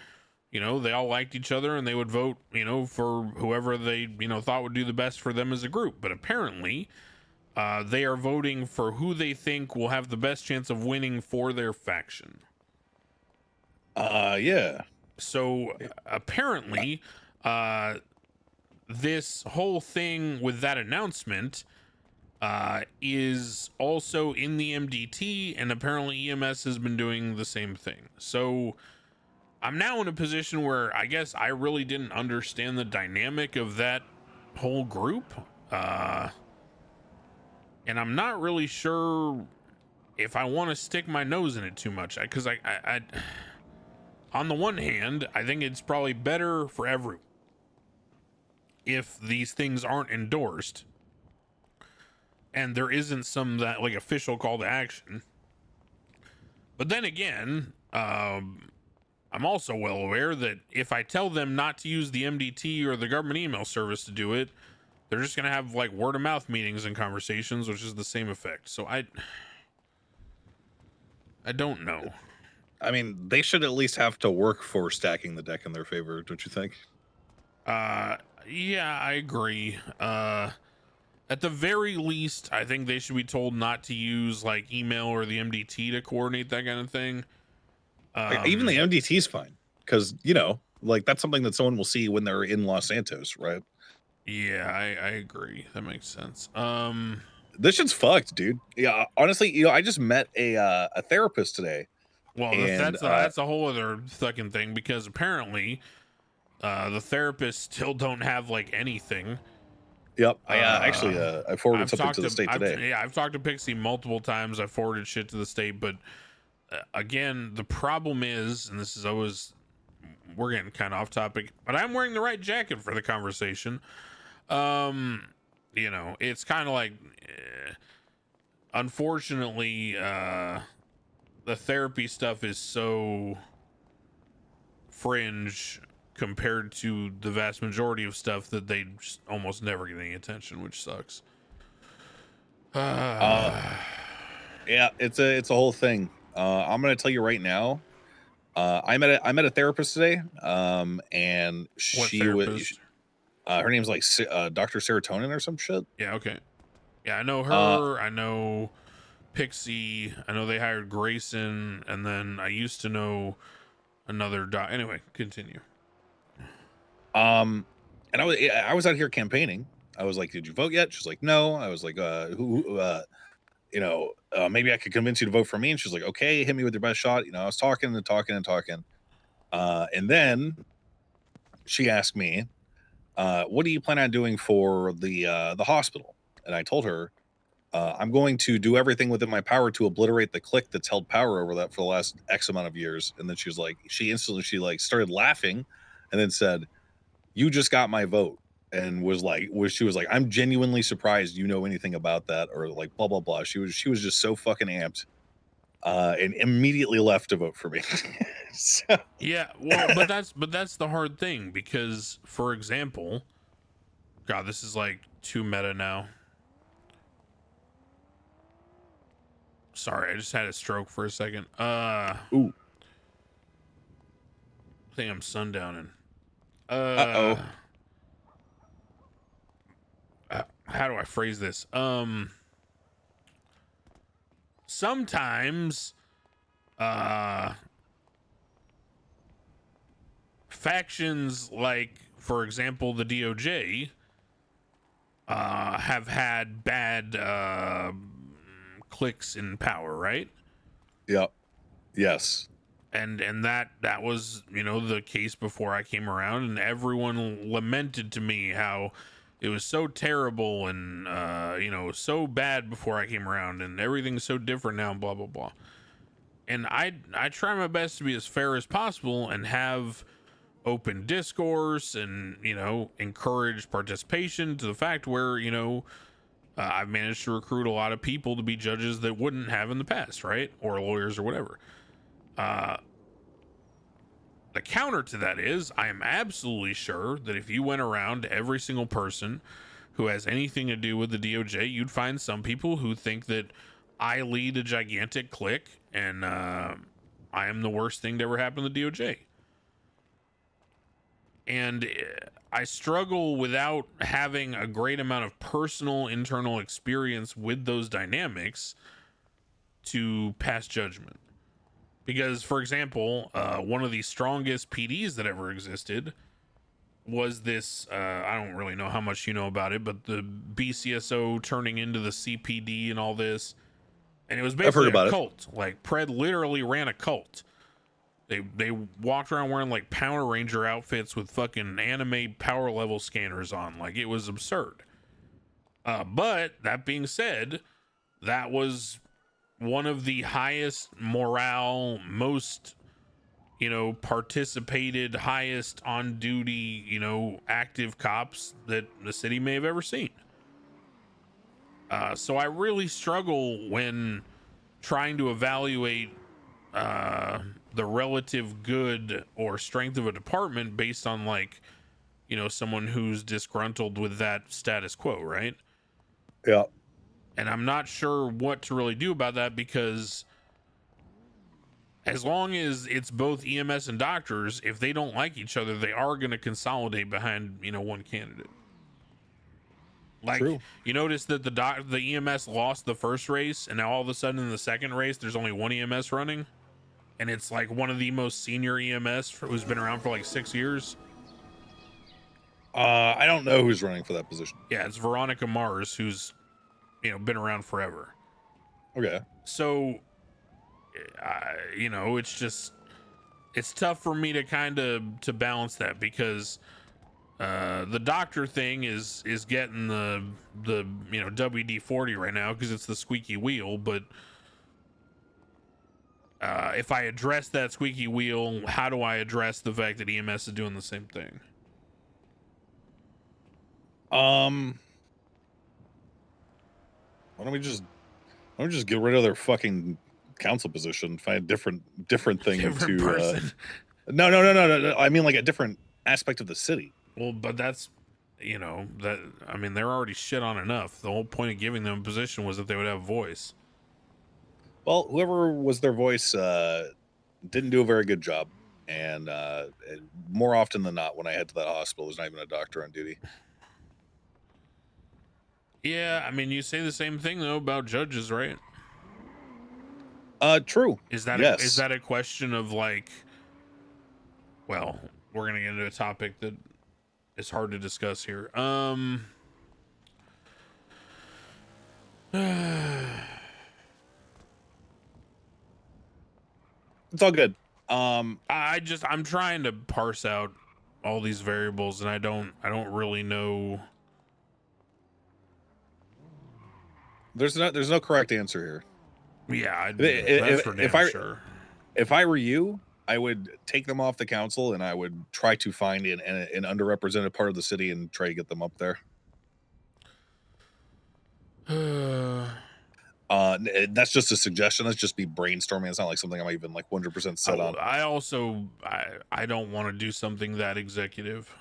you know, they all liked each other and they would vote, you know, for whoever they, you know, thought would do the best for them as a group. But apparently, they are voting for who they think will have the best chance of winning for their faction. Yeah. So apparently, this whole thing with that announcement is also in the MDT, and apparently EMS has been doing the same thing. So I'm now in a position where I guess I really didn't understand the dynamic of that whole group. And I'm not really sure if I want to stick my nose in it too much. Because I on the one hand, I think it's probably better for everyone if these things aren't endorsed and there isn't some that like official call to action. But then again, I'm also well aware that if I tell them not to use the MDT or the government email service to do it, they're just going to have like word of mouth meetings and conversations, which is the same effect. So I don't know. I mean, they should at least have to work for stacking the deck in their favor, don't you think? Yeah, I agree. At the very least, I think they should be told not to use like email or the MDT to coordinate that kind of thing. Even the MDT is fine because like that's something that someone will see when they're in Los Santos, right? Yeah, I agree. That makes sense. This shit's fucked, dude. Yeah, honestly, I just met a therapist today. Well, and, that's a whole other fucking thing because apparently, the therapists still don't have like anything. Yep. I forwarded something to the state today. I've talked to Pixie multiple times. I forwarded shit to the state, but again, the problem is, and this is always, we're getting kind of off topic, but I'm wearing the right jacket for the conversation. It's kind of like, unfortunately, the therapy stuff is so fringe compared to the vast majority of stuff that they just almost never get any attention, which sucks. Yeah, it's a whole thing. I'm gonna tell you right now. I met a therapist today. And she was her name's like Dr. Serotonin or some shit. Yeah, okay. Yeah, I know her. I know Pixie. I know they hired Grayson, and then I used to know another doc. Anyway, continue. And I was out here campaigning. I was like, "Did you vote yet?" She's like, "No." I was like, maybe I could convince you to vote for me." And she's like, "Okay, hit me with your best shot." I was talking and talking and talking. And then she asked me, "What do you plan on doing for the hospital?" And I told her, "I'm going to do everything within my power to obliterate the clique that's held power over that for the last X amount of years." And then she was like, she started laughing, and then said, "You just got my vote." And she was like, "I'm genuinely surprised you know anything about that," or like blah blah blah. She was just so fucking amped, and immediately left to vote for me. So. Yeah, well, but that's the hard thing because, for example, God, this is like too meta now. Sorry, I just had a stroke for a second. Ooh. I think I'm sundowning. Uh-oh. How do I phrase this? Sometimes factions like, for example, the DOJ have had bad cliques in power, right? Yep. Yes. And that was, the case before I came around, and everyone lamented to me how it was so terrible and so bad before I came around, and everything's so different now, and blah blah blah. And I try my best to be as fair as possible and have open discourse and encourage participation, to the fact where I've managed to recruit a lot of people to be judges that wouldn't have in the past, right? Or lawyers or whatever. The counter to that is, I am absolutely sure that if you went around to every single person who has anything to do with the DOJ, you'd find some people who think that I lead a gigantic clique and I am the worst thing to ever happen to the DOJ. And I struggle without having a great amount of personal internal experience with those dynamics to pass judgment. Because, for example, one of the strongest PDs that ever existed was this, I don't really know how much you know about it, but the BCSO turning into the CPD and all this. And it was basically a cult. Like, Pred literally ran a cult. They walked around wearing, like, Power Ranger outfits with fucking anime power level scanners on. Like, it was absurd. But, that being said, that was one of the highest morale, most, participated, highest on duty, active cops that the city may have ever seen. So I really struggle when trying to evaluate the relative good or strength of a department based on, like, someone who's disgruntled with that status quo, right? Yeah. And I'm not sure what to really do about that, because as long as it's both EMS and doctors, if they don't like each other, they are going to consolidate behind, one candidate. Like, True. you notice that the EMS lost the first race, and now all of a sudden in the second race, there's only one EMS running, and it's like one of the most senior EMS who's been around for like 6 years. I don't know who's running for that position. Yeah, it's Veronica Mars, who's been around forever. Okay. So, it's tough for me to kind of to balance that because the doctor thing is getting the WD-40 right now because it's the squeaky wheel, but if I address that squeaky wheel, how do I address the fact that EMS is doing the same thing? Why don't we just get rid of their fucking council position, find a different thing Different to person. No. I mean like a different aspect of the city. Well, but that's they're already shit on enough. The whole point of giving them a position was that they would have a voice. Well, whoever was their voice didn't do a very good job, and more often than not, when I head to that hospital, there's not even a doctor on duty. Yeah, I mean, you say the same thing though about judges, right? True. Is that yes. Is that a question of like? Well, we're gonna get into a topic that is hard to discuss here. It's all good. I'm trying to parse out all these variables, and I don't really know. There's no correct answer here. Yeah, that's for damn sure. If I were you, I would take them off the council and I would try to find an underrepresented part of the city and try to get them up there. That's just a suggestion. That's just me brainstorming. It's not like something I'm even like 100% set on. I don't want to do something that executive.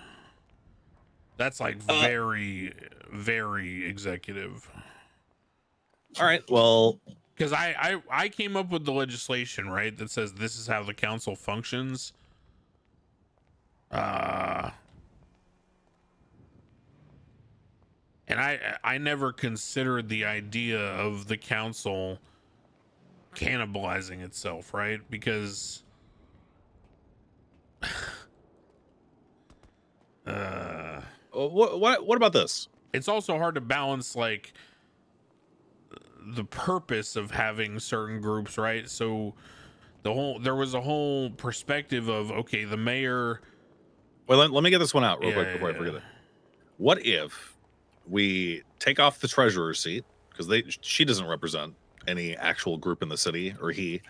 That's like very, very executive. All right. Well, because I came up with the legislation, right, that says this is how the council functions. And I never considered the idea of the council cannibalizing itself, right? Because what about this? It's also hard to balance like the purpose of having certain groups, right? So there was a whole perspective of, okay, the mayor. Well, let me get this one out real quick before I forget it. What if we take off the treasurer's seat, because she doesn't represent any actual group in the city, or he,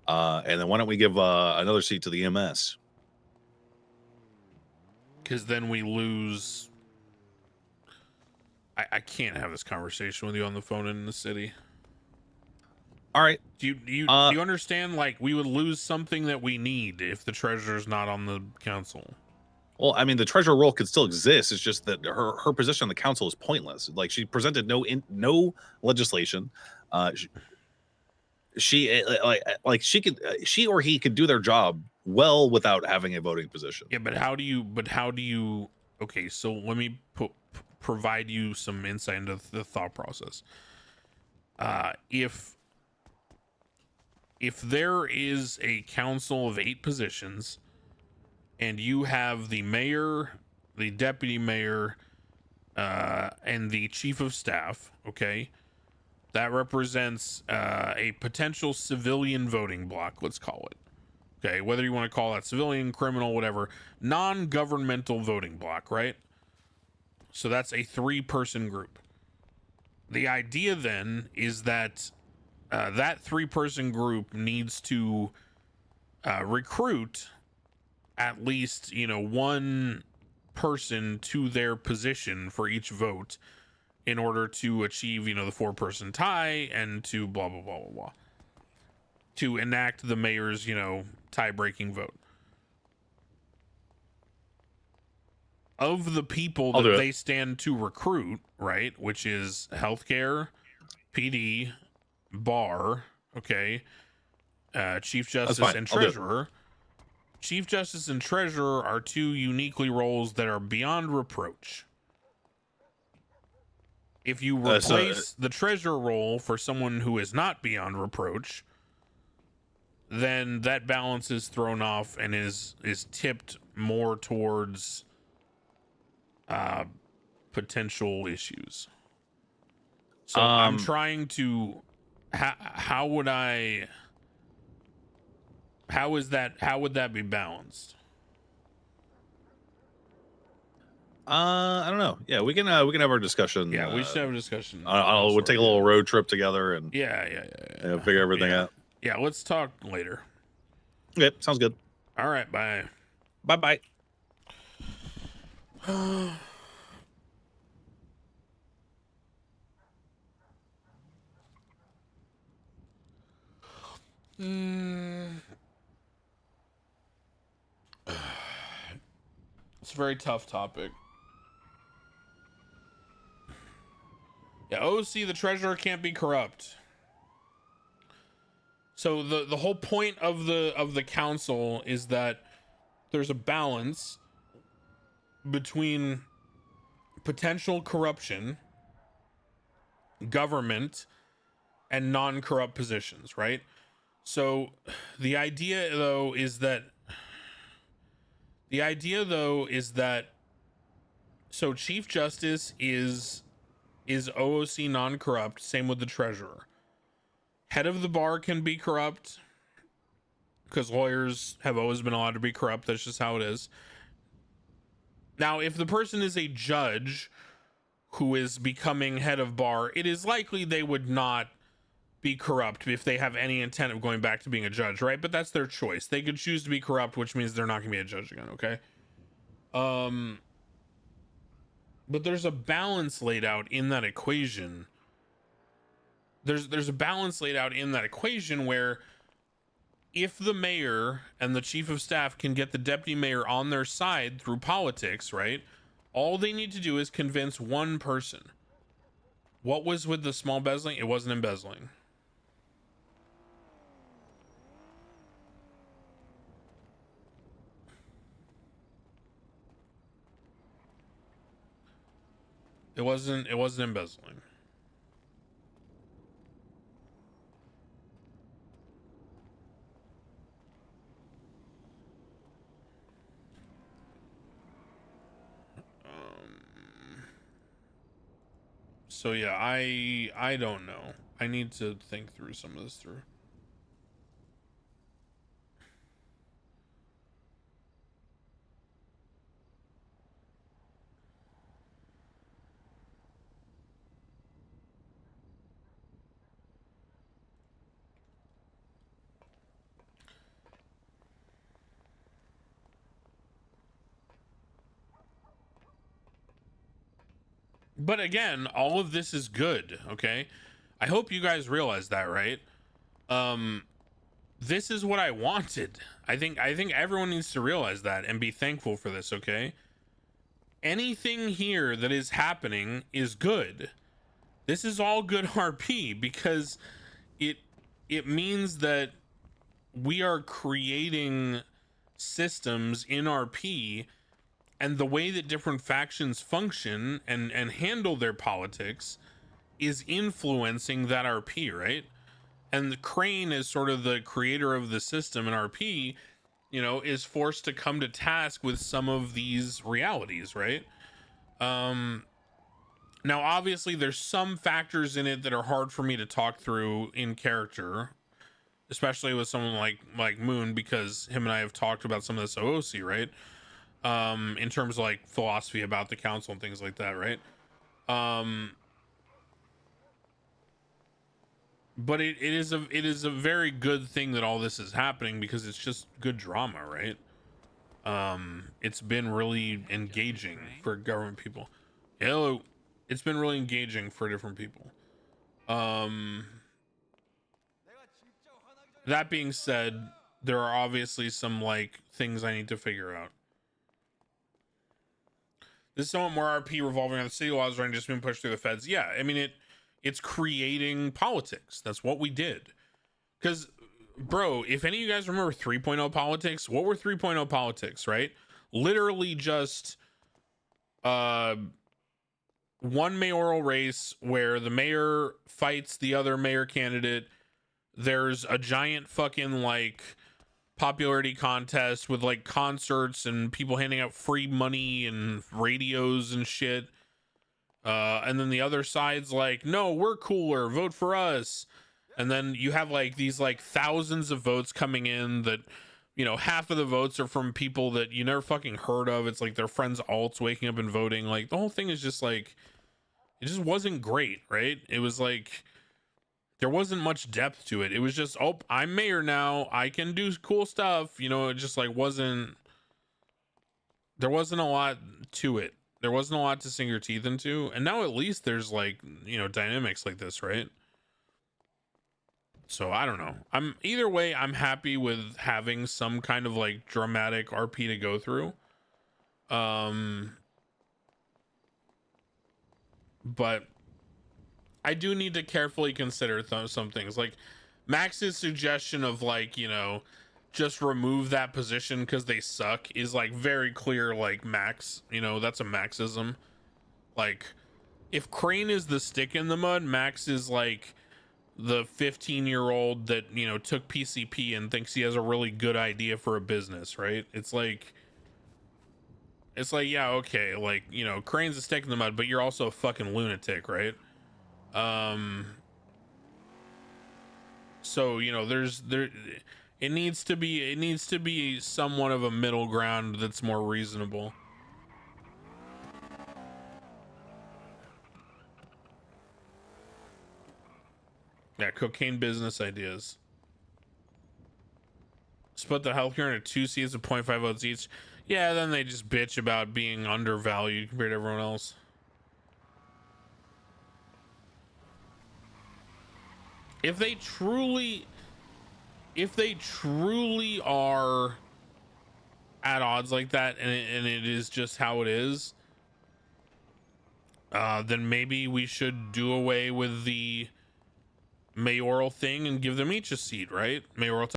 and then why don't we give another seat to the EMS? Because then we lose. I can't have this conversation with you on the phone in the city. All right. Do you understand? Like, we would lose something that we need if the treasurer's not on the council. Well, I mean, the treasurer role could still exist. It's just that her position on the council is pointless. Like, she presented no legislation. She or he could do their job well without having a voting position. Yeah, but how do you? Okay, so let me provide you some insight into the thought process. If there is a council of 8 positions, and you have the mayor, the deputy mayor, and the chief of staff, okay, that represents a potential civilian voting block, let's call it. Okay, whether you want to call that civilian, criminal, whatever, non-governmental voting block, right? So that's a 3-person group. The idea then is that that 3-person group needs to recruit at least, one person to their position for each vote in order to achieve, the 4-person tie and to blah, blah, blah, blah, blah. To enact the mayor's, tie-breaking vote. Of the people that they stand to recruit, right, which is healthcare, PD, bar, okay, chief justice and treasurer. Chief justice and treasurer are 2 uniquely roles that are beyond reproach. If you replace the treasurer role for someone who is not beyond reproach, then that balance is thrown off and is tipped more towards potential issues. So I'm trying to how would that be balanced? I don't know. Yeah, we can have our discussion. Yeah, we should have a discussion. We'll take a little road trip together and yeah, figure everything out. Yeah, let's talk later. Okay, sounds good. All right, bye. Bye. It's a very tough topic. Yeah, OC, the treasurer can't be corrupt. So the whole point of the council is that there's a balance between potential corruption, government, and non-corrupt positions, right? So the idea though is that so Chief Justice is OOC non-corrupt, same with the treasurer. Head of the bar can be corrupt because lawyers have always been allowed to be corrupt. That's just how it is. Now, if the person is a judge who is becoming head of bar, it is likely they would not be corrupt if they have any intent of going back to being a judge, right? But that's their choice. They could choose to be corrupt, which means they're not going to be a judge again, okay? But there's a balance laid out in that equation. There's a balance laid out in that equation where if the mayor and the chief of staff can get the deputy mayor on their side through politics, right? All they need to do is convince one person. What was with the small embezzling? It wasn't embezzling. It wasn't embezzling. So yeah, I don't know. I need to think through some of this through. But again, all of this is good, okay? I hope you guys realize that, right? This is what I wanted. I think everyone needs to realize that and be thankful for this, okay? Anything here that is happening is good. This is all good RP because it means that we are creating systems in RP, and the way that different factions function and handle their politics is influencing that RP, right? And the Crane is sort of the creator of the system in RP, you know, is forced to come to task with some of these realities, right? Now, obviously, there's some factors in it that are hard for me to talk through in character, especially with someone like Moon, because him and I have talked about some of this OOC, right? In terms of like philosophy about the council and things like that, right? But it is a very good thing that all this is happening because it's just good drama, right? It's been really engaging for government people. Hello, it's been really engaging for different people. That being said, there are obviously some like things I need to figure out. This is somewhat more RP revolving around the city laws running just been pushed through the feds. Yeah, I mean it's creating politics. That's what we did. Because, bro, if any of you guys remember 3.0 politics, what were 3.0 politics, right? Literally just one mayoral race where the mayor fights the other mayor candidate. There's a giant fucking like popularity contest with like concerts and people handing out free money and radios and shit. And then the other side's like, no, we're cooler, vote for us. And then you have like these like thousands of votes coming in that, you know, half of the votes are from people that you never fucking heard of. It's like their friends' alts waking up and voting. Like the whole thing is just like, it just wasn't great, right? It was like, there wasn't much depth to it. It was just, oh, I'm mayor now, I can do cool stuff. You know, it just like there wasn't a lot to it. There wasn't a lot to sink your teeth into. And now at least there's like, you know, dynamics like this, right? So I don't know. Either way, I'm happy with having some kind of like dramatic RP to go through. But I do need to carefully consider some things. Like Max's suggestion of like, you know, just remove that position because they suck is like very clear. Like Max, you know, that's a Maxism. Like if Crane is the stick in the mud, Max is like the 15-year-old that, you know, took PCP and thinks he has a really good idea for a business, right? It's like, yeah, okay, like, you know, Crane's a stick in the mud, but you're also a fucking lunatic, right? So, you know, it needs to be somewhat of a middle ground that's more reasonable. Yeah, cocaine business ideas. Split the healthcare into 2 seats of 0.5 votes each. Yeah, then they just bitch about being undervalued compared to everyone else. If they truly are at odds like that, and it is just how it is, then maybe we should do away with the mayoral thing and give them each a seat, right? Mayoral